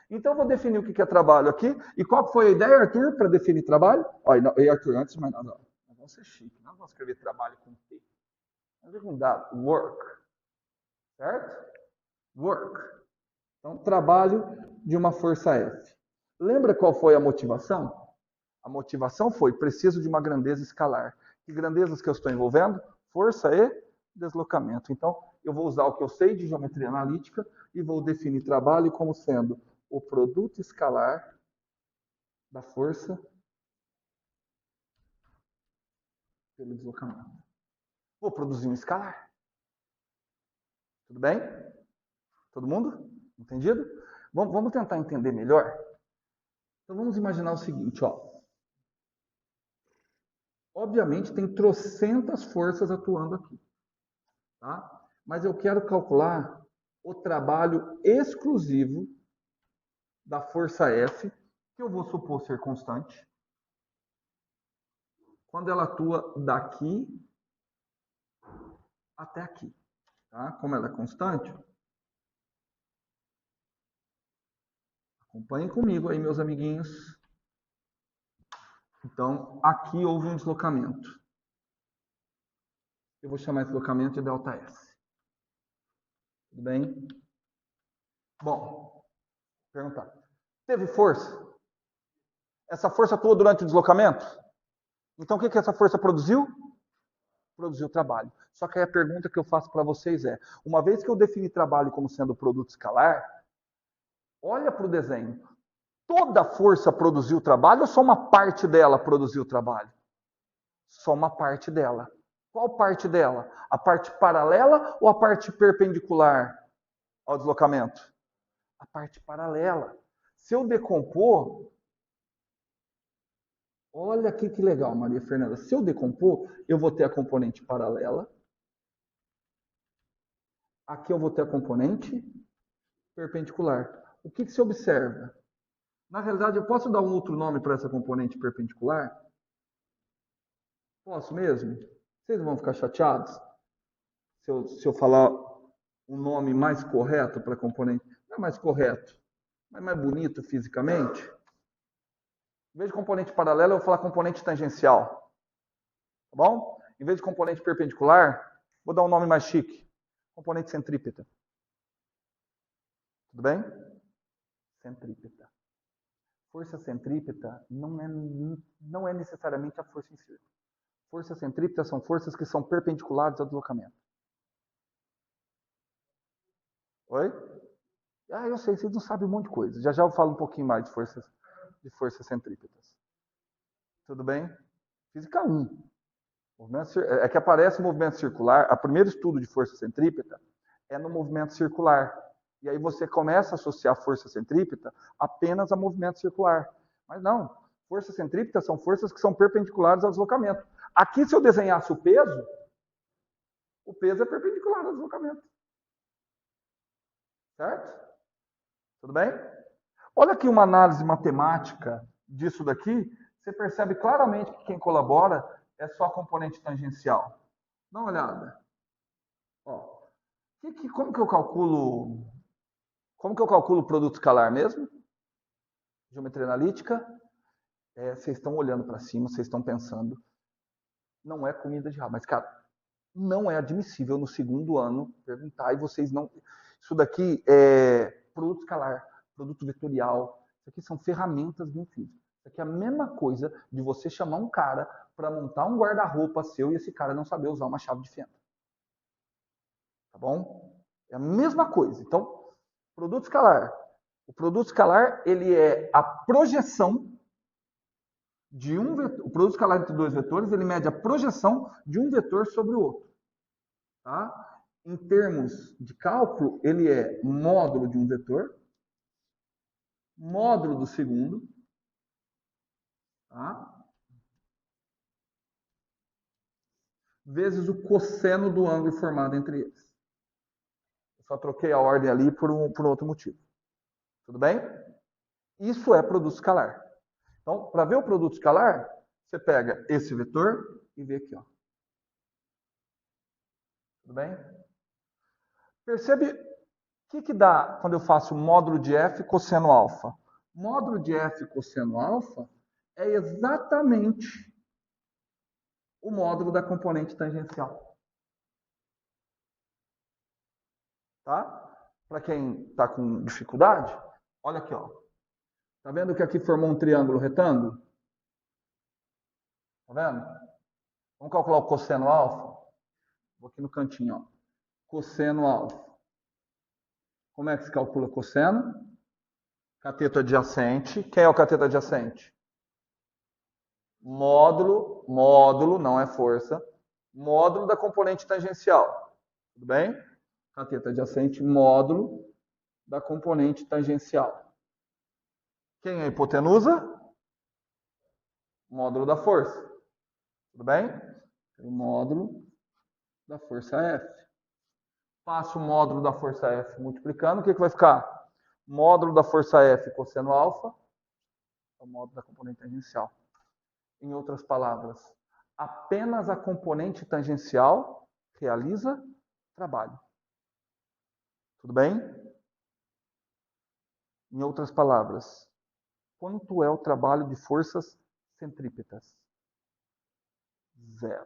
Então, eu vou definir o que é trabalho aqui. E qual foi a ideia, Arthur, para definir trabalho? Olha, Arthur, antes de mais nada, nós vamos ser chique. Nós vamos escrever trabalho com T. Vamos ver com W. Work. Certo? Work. Então, trabalho de uma força F. Lembra qual foi a motivação? A motivação foi, preciso de uma grandeza escalar. Que grandezas que eu estou envolvendo? Força e deslocamento. Então, eu vou usar o que eu sei de geometria analítica e vou definir trabalho como sendo o produto escalar da força pelo deslocamento. Vou produzir um escalar. Tudo bem? Todo mundo? Entendido? Vamos tentar entender melhor? Então, vamos imaginar o seguinte, ó. Obviamente, tem trocentas forças atuando aqui. Tá? Mas eu quero calcular o trabalho exclusivo da força F, que eu vou supor ser constante, quando ela atua daqui até aqui. Tá? Como ela é constante, acompanhem comigo aí, meus amiguinhos. Então, aqui houve um deslocamento. Eu vou chamar esse deslocamento de ΔS. Tudo bem? Bom, perguntar. Teve força? Essa força atua durante o deslocamento? Então, o que essa força produziu? Produziu trabalho. Só que aí a pergunta que eu faço para vocês é, uma vez que eu defini trabalho como sendo produto escalar, olha para o desenho. Toda força produziu trabalho ou só uma parte dela produziu trabalho? Só uma parte dela. Qual parte dela? A parte paralela ou a parte perpendicular ao deslocamento? A parte paralela. Se eu decompor, olha aqui que legal, Maria Fernanda. Se eu decompor, eu vou ter a componente paralela. Aqui eu vou ter a componente perpendicular. O que se observa? Na realidade, eu posso dar um outro nome para essa componente perpendicular? Posso mesmo? Vocês não vão ficar chateados se eu falar um nome mais correto para a componente? Não é mais correto, mas mais bonito fisicamente? Em vez de componente paralela, eu vou falar componente tangencial. Tá bom? Em vez de componente perpendicular, vou dar um nome mais chique. Componente centrípeta. Tudo bem? Centrípeta. Força centrípeta não é necessariamente a força em círculo. Forças centrípetas são forças que são perpendiculares ao deslocamento. Oi? Ah, eu sei, vocês não sabem um monte de coisa. Já eu falo um pouquinho mais de forças centrípetas. Tudo bem? Física 1. É que aparece o movimento circular. O primeiro estudo de força centrípeta é no movimento circular. E aí você começa a associar força centrípeta apenas a movimento circular. Mas não. Forças centrípetas são forças que são perpendiculares ao deslocamento. Aqui, se eu desenhasse o peso é perpendicular ao deslocamento. Certo? Tudo bem? Olha aqui uma análise matemática disso daqui. Você percebe claramente que quem colabora é só a componente tangencial. Dá uma olhada. Ó, como que eu calculo o produto escalar mesmo? Geometria analítica. Vocês estão olhando para cima, vocês estão pensando. Não é comida de rabo. Mas, cara, não é admissível no segundo ano perguntar e vocês não... Isso daqui é produto escalar, produto vetorial. Isso aqui são ferramentas de físico. Isso aqui é a mesma coisa de você chamar um cara para montar um guarda-roupa seu e esse cara não saber usar uma chave de fenda. Tá bom? É a mesma coisa. Então, produto escalar. O produto escalar, ele é a projeção de um vetor. O produto escalar entre dois vetores, ele mede a projeção de um vetor sobre o outro. Tá? Em termos de cálculo, ele é módulo de um vetor, módulo do segundo, tá? Vezes o cosseno do ângulo formado entre eles. Só troquei a ordem ali por outro motivo. Tudo bem? Isso é produto escalar. Então, para ver o produto escalar, você pega esse vetor e vê aqui, ó. Tudo bem? Percebe o que dá quando eu faço módulo de f cosseno alfa? Módulo de f cosseno alfa é exatamente o módulo da componente tangencial. Tá? Para quem está com dificuldade, olha aqui, ó. Tá vendo que aqui formou um triângulo retângulo? Tá vendo? Vamos calcular o cosseno alfa? Vou aqui no cantinho, ó. Cosseno alfa. Como é que se calcula cosseno? Cateto adjacente. Quem é o cateto adjacente? Módulo, não é força. Módulo da componente tangencial. Tudo bem? Cateto adjacente, módulo da componente tangencial. Quem é a hipotenusa? Módulo da força. Tudo bem? O módulo da força F. Passo o módulo da força F multiplicando. O que vai ficar? Módulo da força F cosseno alfa é o módulo da componente tangencial. Em outras palavras, apenas a componente tangencial realiza trabalho. Tudo bem? Em outras palavras, quanto é o trabalho de forças centrípetas? 0.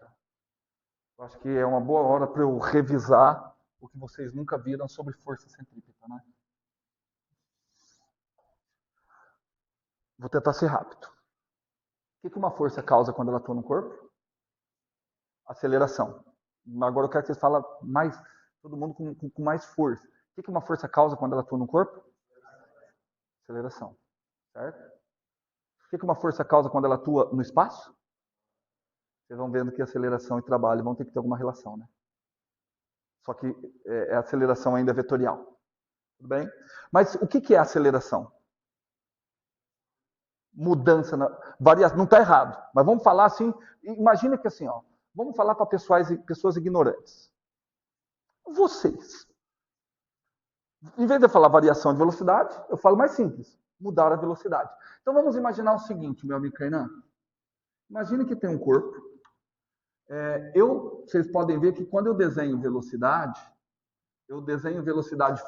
Eu acho que é uma boa hora para eu revisar o que vocês nunca viram sobre força centrípeta, né? Vou tentar ser rápido. O que uma força causa quando ela atua no corpo? Aceleração. Agora eu quero que vocês falem mais, todo mundo com mais força. O que uma força causa quando ela atua no corpo? Aceleração. Certo? O que uma força causa quando ela atua no espaço? Vocês vão vendo que aceleração e trabalho vão ter que ter alguma relação, né? Só que a aceleração ainda é vetorial. Tudo bem? Mas o que é aceleração? Mudança, variação, não está errado. Mas vamos falar assim, imagina que assim, ó, vamos falar para pessoas ignorantes. Vocês. Em vez de eu falar variação de velocidade, eu falo mais simples, mudar a velocidade. Então vamos imaginar o seguinte, meu amigo Kainan. Imagine que tem um corpo. Vocês podem ver que quando eu desenho velocidade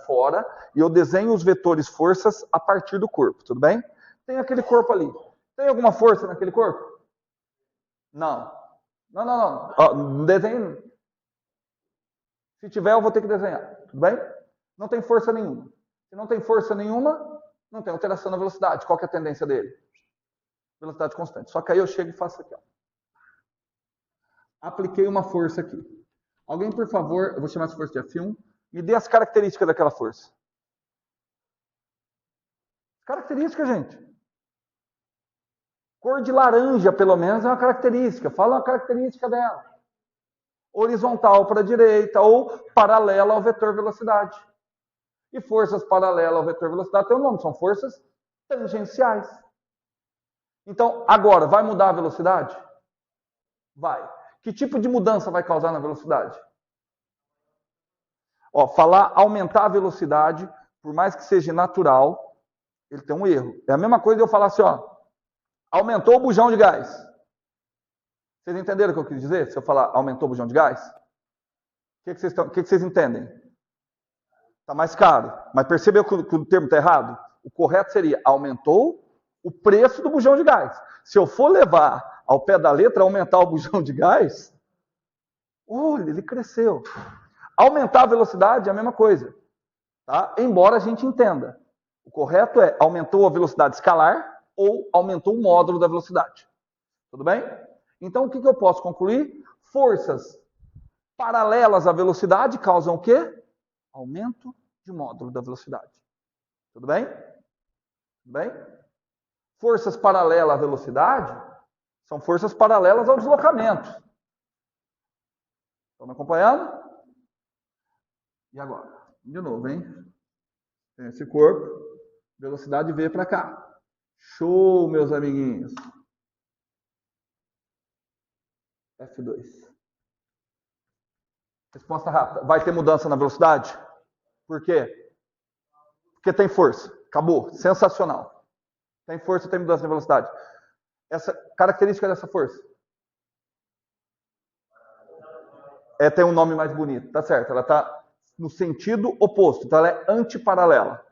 fora e eu desenho os vetores forças a partir do corpo, tudo bem? Tem aquele corpo ali. Tem alguma força naquele corpo? Não. Não. Ó, desenho. Se tiver, eu vou ter que desenhar, tudo bem? Não tem força nenhuma. Se não tem força nenhuma, não tem alteração na velocidade. Qual que é a tendência dele? Velocidade constante. Só que aí eu chego e faço aqui, ó. Apliquei uma força aqui. Alguém, por favor, eu vou chamar essa força de F1, me dê as características daquela força. Características, gente. Cor de laranja, pelo menos, é uma característica. Fala uma característica dela. Horizontal para a direita ou paralela ao vetor velocidade. E forças paralelas ao vetor velocidade tem um nome, são forças tangenciais. Então, agora, vai mudar a velocidade? Vai. Que tipo de mudança vai causar na velocidade? Ó, aumentar a velocidade, por mais que seja natural, ele tem um erro. É a mesma coisa de eu falar assim, ó, aumentou o bujão de gás. Vocês entenderam o que eu quis dizer? Se eu falar aumentou o bujão de gás? O que vocês entendem? Está mais caro. Mas percebeu que o termo está errado? O correto seria aumentou o preço do bujão de gás. Se eu for levar ao pé da letra, aumentar o bujão de gás, olha, ele cresceu. Aumentar a velocidade é a mesma coisa. Tá? Embora a gente entenda. O correto é aumentou a velocidade escalar ou aumentou o módulo da velocidade. Tudo bem? Então, o que eu posso concluir? Forças paralelas à velocidade causam o quê? Aumento de módulo da velocidade. Tudo bem? Tudo bem? Forças paralelas à velocidade são forças paralelas ao deslocamento. Estão me acompanhando? E agora? De novo, hein? Tem esse corpo, velocidade V para cá. Show, meus amiguinhos. F2. Resposta rápida. Vai ter mudança na velocidade? Por quê? Porque tem força. Acabou. Sensacional. Tem força, tem mudança de velocidade. Essa característica dessa força tem um nome mais bonito, tá certo? Ela está no sentido oposto, então ela é antiparalela.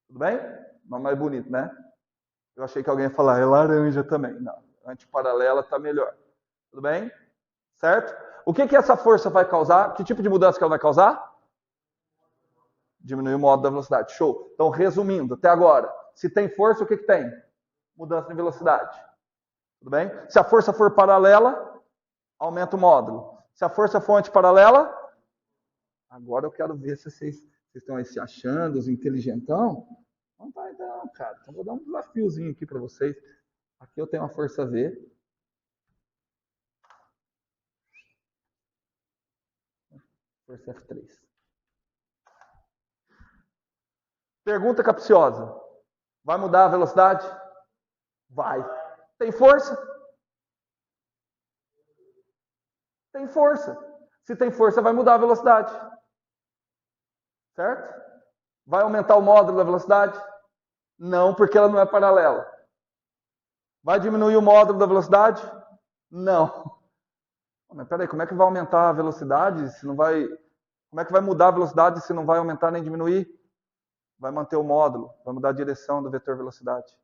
Tudo bem? Nome mais bonito, né? Eu achei que alguém ia falar, é laranja também. Não, antiparalela está melhor. Tudo bem? Certo? O que essa força vai causar? Que tipo de mudança que ela vai causar? Diminuir o modo da velocidade. Show. Então, resumindo, até agora, se tem força, o que tem? Mudança de velocidade. Tudo bem? Se a força for paralela, aumenta o módulo. Se a força for antiparalela, agora eu quero ver se vocês estão aí se achando, os inteligentão. Não vai não, cara. Então vou dar um desafiozinho aqui para vocês. Aqui eu tenho uma força V. Força F3. Pergunta capciosa. Vai mudar a velocidade? Vai. Tem força? Tem força. Se tem força, vai mudar a velocidade. Certo? Vai aumentar o módulo da velocidade? Não, porque ela não é paralela. Vai diminuir o módulo da velocidade? Não. Mas peraí, como é que vai aumentar a velocidade se não vai... Como é que vai mudar a velocidade se não vai aumentar nem diminuir? Vai manter o módulo, vai mudar a direção do vetor velocidade.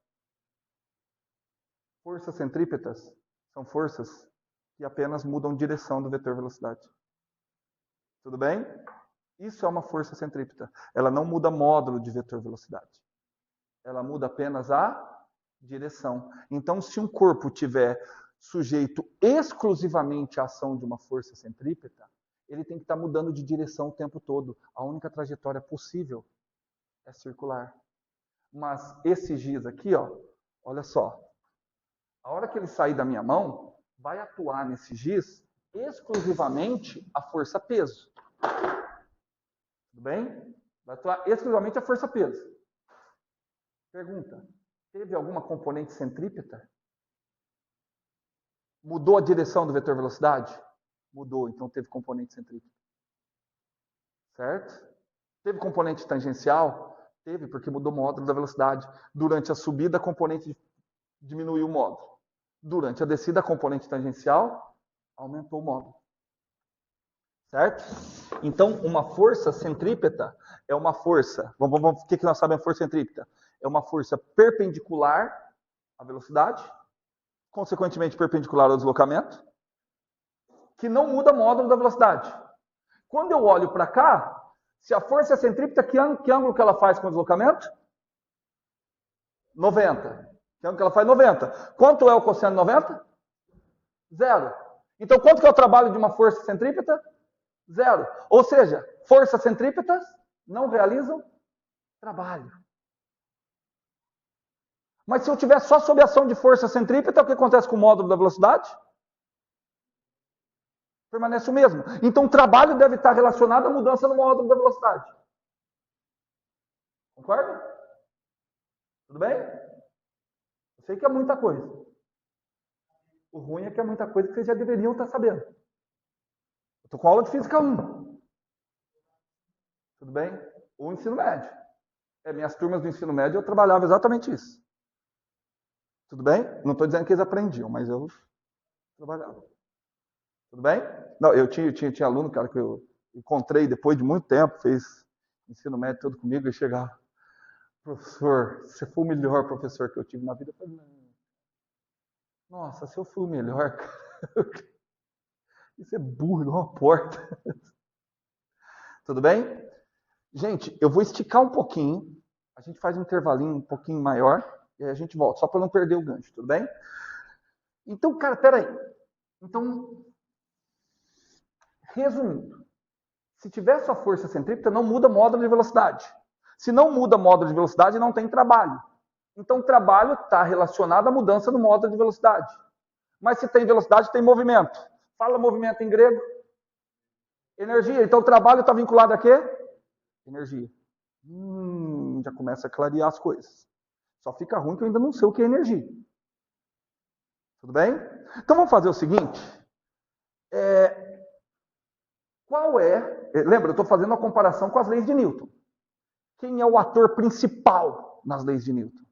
Forças centrípetas são forças que apenas mudam direção do vetor velocidade. Tudo bem? Isso é uma força centrípeta. Ela não muda módulo de vetor velocidade. Ela muda apenas a direção. Então, se um corpo tiver sujeito exclusivamente à ação de uma força centrípeta, ele tem que estar mudando de direção o tempo todo. A única trajetória possível é circular. Mas esse giz aqui, ó, olha só. A hora que ele sair da minha mão, vai atuar nesse giz exclusivamente a força peso. Tudo bem? Vai atuar exclusivamente a força peso. Pergunta: teve alguma componente centrípeta? Mudou a direção do vetor velocidade? Mudou, então teve componente centrípeta. Certo? Teve componente tangencial? Teve, porque mudou o módulo da velocidade. Durante a subida, a componente diminuiu o módulo. Durante a descida, a componente tangencial aumentou o módulo. Certo? Então, uma força centrípeta é uma força... O que nós sabemos de força centrípeta? É uma força perpendicular à velocidade, consequentemente perpendicular ao deslocamento, que não muda o módulo da velocidade. Quando eu olho para cá, se a força é centrípeta, que ângulo que ela faz com o deslocamento? 90. Que ângulo que ela faz? 90. Quanto é o cosseno de 90? 0. Então, quanto que é o trabalho de uma força centrípeta? 0. Ou seja, forças centrípetas não realizam trabalho. Mas se eu tiver só sob ação de força centrípeta, o que acontece com o módulo da velocidade? Permanece o mesmo. Então, o trabalho deve estar relacionado à mudança no módulo da velocidade. Concorda? Tudo bem? Eu sei que é muita coisa. O ruim é que é muita coisa que vocês já deveriam estar sabendo. Eu estou com aula de Física 1. Tudo bem? O ensino médio. Minhas turmas do ensino médio eu trabalhava exatamente isso. Tudo bem? Não estou dizendo que eles aprendiam, mas eu trabalhava. Tudo bem? Não, eu tinha aluno, cara, que eu encontrei depois de muito tempo, fez ensino médio todo comigo, e chegava, professor, você foi o melhor professor que eu tive na vida. Eu falei, nossa, se eu fui o melhor, cara, isso é burro, não uma porta. Tudo bem? Gente, eu vou esticar um pouquinho, a gente faz um intervalinho um pouquinho maior, e aí a gente volta, só para não perder o gancho, tudo bem? Então, cara, peraí. Então, resumindo, se tiver só força centrípeta, não muda módulo de velocidade. Se não muda módulo de velocidade, não tem trabalho. Então, o trabalho está relacionado à mudança do módulo de velocidade. Mas se tem velocidade, tem movimento. Fala movimento em grego. Energia. Então, o trabalho está vinculado a quê? Energia. Já começa a clarear as coisas. Só fica ruim que eu ainda não sei o que é energia. Tudo bem? Então, vamos fazer o seguinte. Qual é... Lembra, eu estou fazendo uma comparação com as leis de Newton. Quem é o ator principal nas leis de Newton?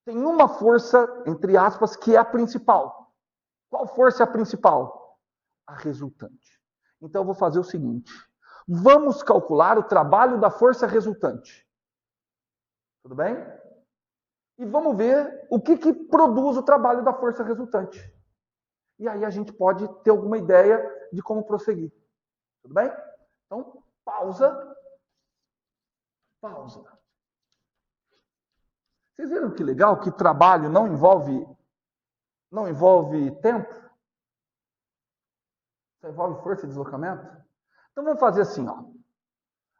Tem uma força, entre aspas, que é a principal. Qual força é a principal? A resultante. Então eu vou fazer o seguinte. Vamos calcular o trabalho da força resultante. Tudo bem? E vamos ver o que produz o trabalho da força resultante. E aí a gente pode ter alguma ideia de como prosseguir. Tudo bem? Então, pausa. Pausa. Vocês viram que legal que trabalho não envolve tempo? Só envolve força e deslocamento? Então vamos fazer assim, ó.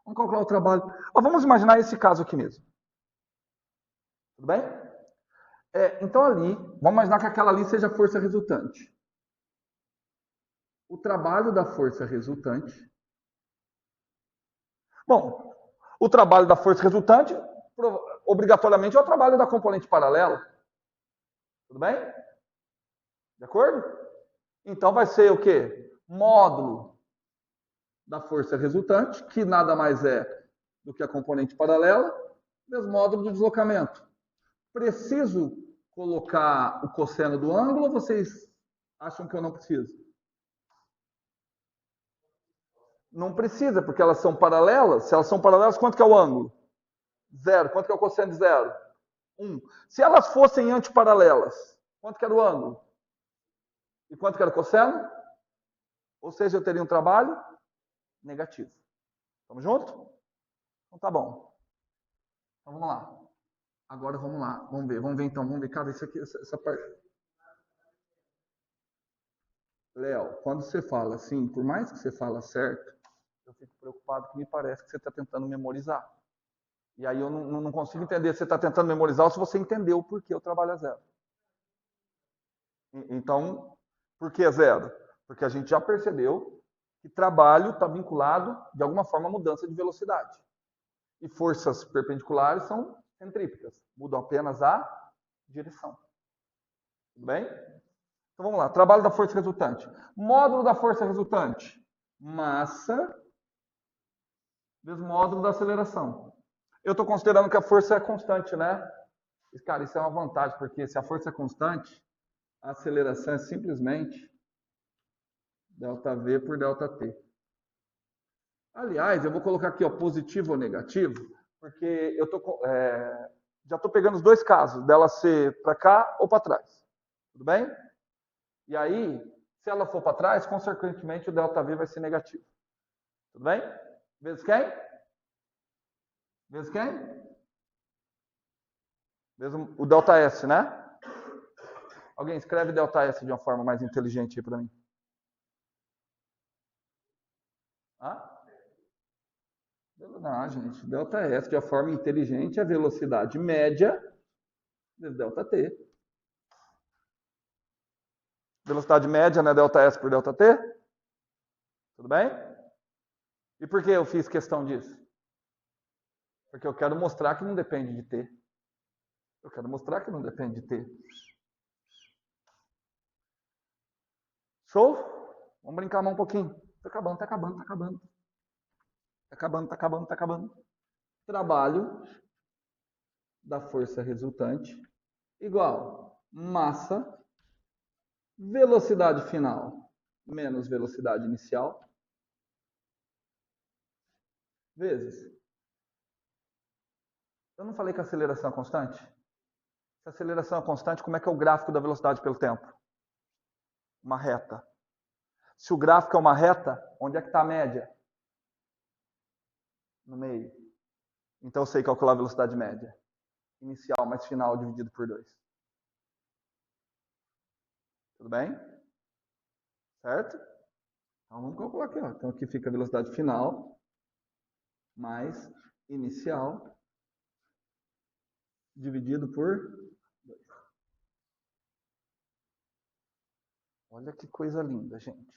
Vamos calcular o trabalho. Ó, vamos imaginar esse caso aqui mesmo. Tudo bem? Então ali, vamos imaginar que aquela ali seja a força resultante. O trabalho da força resultante. Bom, o trabalho da força resultante, obrigatoriamente, é o trabalho da componente paralela. Tudo bem? De acordo? Então vai ser o quê? Módulo da força resultante, que nada mais é do que a componente paralela, vezes módulo do deslocamento. Preciso colocar o cosseno do ângulo ou vocês acham que eu não preciso? Não precisa, porque elas são paralelas. Se elas são paralelas, quanto que é o ângulo? 0. Quanto que é o cosseno de 0? 1. Se elas fossem antiparalelas, quanto que era o ângulo? E quanto que era o cosseno? Ou seja, eu teria um trabalho negativo. Tamo junto? Então tá bom. Então vamos lá. Agora vamos lá. Vamos ver então. Vamos ver, cara, isso aqui, essa parte. Léo, quando você fala assim, por mais que você fala certo, eu fico preocupado que me parece que você está tentando memorizar. E aí eu não consigo entender se você está tentando memorizar ou se você entendeu por que eu trabalho a zero. Então, por que zero? Porque a gente já percebeu que trabalho está vinculado, de alguma forma, à mudança de velocidade. E forças perpendiculares são centrípetas. Mudam apenas a direção. Tudo bem? Então vamos lá. Trabalho da força resultante. Módulo da força resultante. Massa vezes módulo da aceleração. Eu estou considerando que a força é constante, né? Cara, isso é uma vantagem, porque se a força é constante, a aceleração é simplesmente ΔV por ΔT. Aliás, eu vou colocar aqui, ó, positivo ou negativo, porque eu já estou pegando os dois casos, dela ser para cá ou para trás. Tudo bem? E aí, se ela for para trás, consequentemente o ΔV vai ser negativo. Tudo bem? Vezes quem? Vezes quem? Vezes o ΔS, né? Alguém escreve ΔS de uma forma mais inteligente aí para mim. Não, gente. ΔS de uma forma inteligente é a velocidade média vezes ΔT. Velocidade média não é ΔS por ΔT? Tudo bem? E por que eu fiz questão disso? Porque eu quero mostrar que não depende de T. Eu quero mostrar que não depende de T. Show? Vamos brincar mais um pouquinho. Tá acabando. Tá acabando. Trabalho da força resultante igual massa, velocidade final menos velocidade inicial, vezes. Eu não falei que a aceleração é constante? Se a aceleração é constante, como é que é o gráfico da velocidade pelo tempo? Uma reta. Se o gráfico é uma reta, onde é que está a média? No meio. Então eu sei calcular a velocidade média. Inicial mais final dividido por 2. Tudo bem? Certo? Então vamos calcular aqui. Ó. Então aqui fica a velocidade final mais inicial dividido por 2. Olha que coisa linda, gente.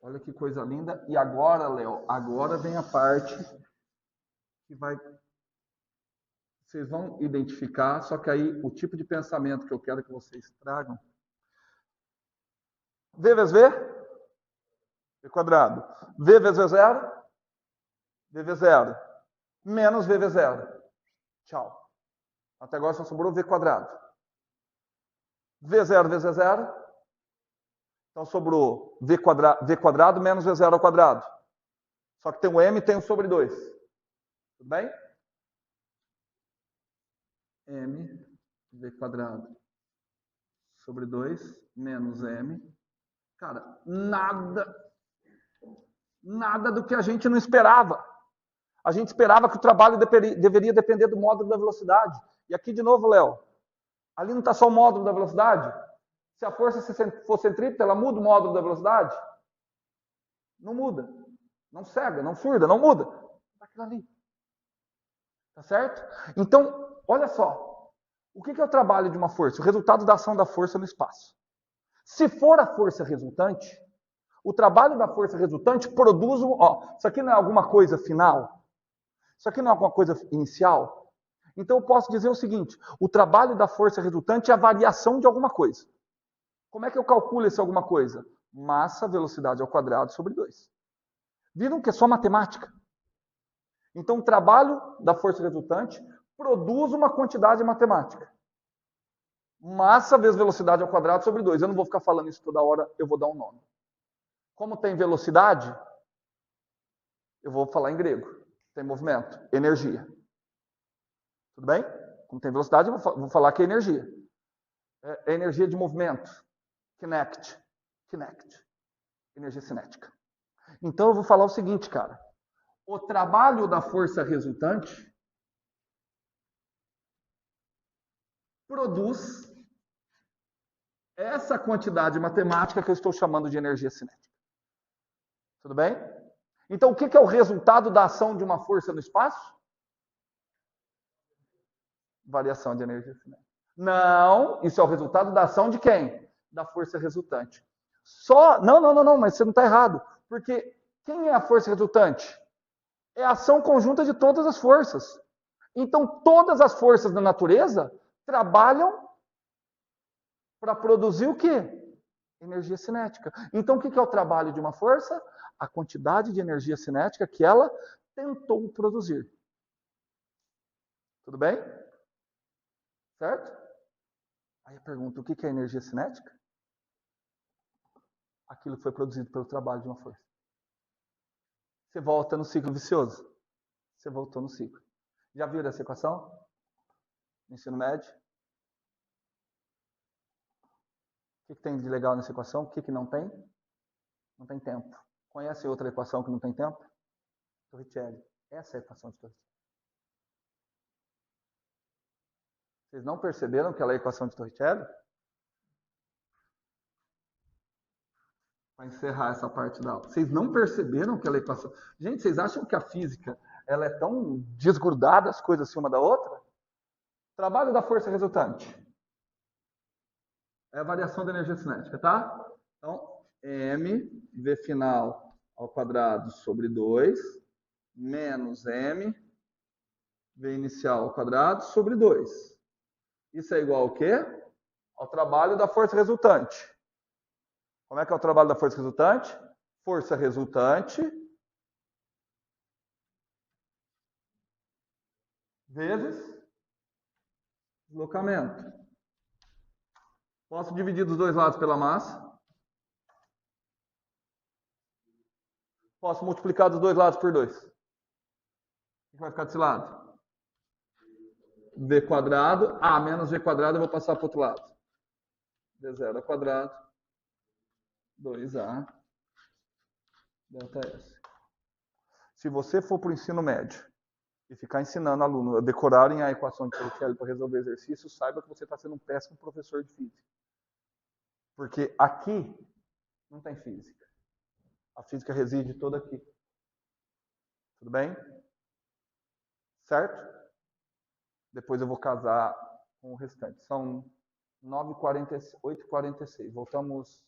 Olha que coisa linda. E agora, Léo, agora vem a parte que vocês vão identificar, só que aí o tipo de pensamento que eu quero que vocês tragam. Vê, vezes V? V quadrado. V vezes V0, VV0, menos VV0. Tchau. Até agora só sobrou V quadrado. V0 vezes V0. Então sobrou V quadrado menos V0 ao quadrado. Só que tem o M e tem o sobre 2. Tudo bem? M, V quadrado sobre 2 menos M. Cara, nada do que a gente não esperava. A gente esperava que o trabalho deveria depender do módulo da velocidade. E aqui de novo, Léo, ali não está só o módulo da velocidade? Se a força for centrípeta, ela muda o módulo da velocidade? Não muda. Não cega, não surda, não muda. Está aquilo ali. Tá certo? Então, olha só. O que é o trabalho de uma força? O resultado da ação da força no espaço. Se for a força resultante, o trabalho da força resultante produz isso aqui não é alguma coisa final? Isso aqui não é alguma coisa inicial? Então eu posso dizer o seguinte, o trabalho da força resultante é a variação de alguma coisa. Como é que eu calculo esse alguma coisa? Massa, velocidade ao quadrado sobre 2. Viram que é só matemática? Então o trabalho da força resultante produz uma quantidade matemática. Massa vezes velocidade ao quadrado sobre 2. Eu não vou ficar falando isso toda hora, eu vou dar um nome. Como tem velocidade, eu vou falar em grego. Tem movimento, energia. Tudo bem? Como tem velocidade, eu vou falar que é energia. É energia de movimento. Kinect. Energia cinética. Então eu vou falar o seguinte, cara. O trabalho da força resultante produz essa quantidade matemática que eu estou chamando de energia cinética. Tudo bem? Então, o que é o resultado da ação de uma força no espaço? Variação de energia cinética. Não, isso é o resultado da ação de quem? Da força resultante. Não, mas você não está errado. Porque quem é a força resultante? É a ação conjunta de todas as forças. Então, todas as forças da natureza trabalham para produzir o quê? Energia cinética. Então, o que é o trabalho de uma força? A quantidade de energia cinética que ela tentou produzir. Tudo bem? Certo? Aí a pergunta, o que é energia cinética? Aquilo que foi produzido pelo trabalho de uma força. Você volta no ciclo vicioso. Você voltou no ciclo. Já viu essa equação? No ensino médio? O que tem de legal nessa equação? O que não tem? Não tem tempo. Conhece outra equação que não tem tempo? Torricelli. Essa é a equação de Torricelli. Vocês não perceberam que ela é a equação de Torricelli? Para encerrar essa parte da aula. Vocês não perceberam que ela é a equação? Gente, vocês acham que a física ela é tão desgrudada as coisas assim uma da outra? Trabalho da força resultante. É a variação da energia cinética, tá? Então, m, v final ao quadrado sobre 2, menos m, v inicial ao quadrado sobre 2. Isso é igual ao quê? Ao trabalho da força resultante. Como é que é o trabalho da força resultante? Força resultante vezes deslocamento. Posso dividir dos dois lados pela massa. Posso multiplicar dos dois lados por 2. O que vai ficar desse lado? V quadrado. Menos V quadrado eu vou passar para o outro lado. V0 ao quadrado. 2A. Delta S. Se você for para o ensino médio e ficar ensinando aluno a decorarem a equação de Torricelli para resolver exercício, saiba que você está sendo um péssimo professor de física. Porque aqui não tem física. A física reside toda aqui. Tudo bem? Certo? Depois eu vou casar com o restante. São 8h46. Voltamos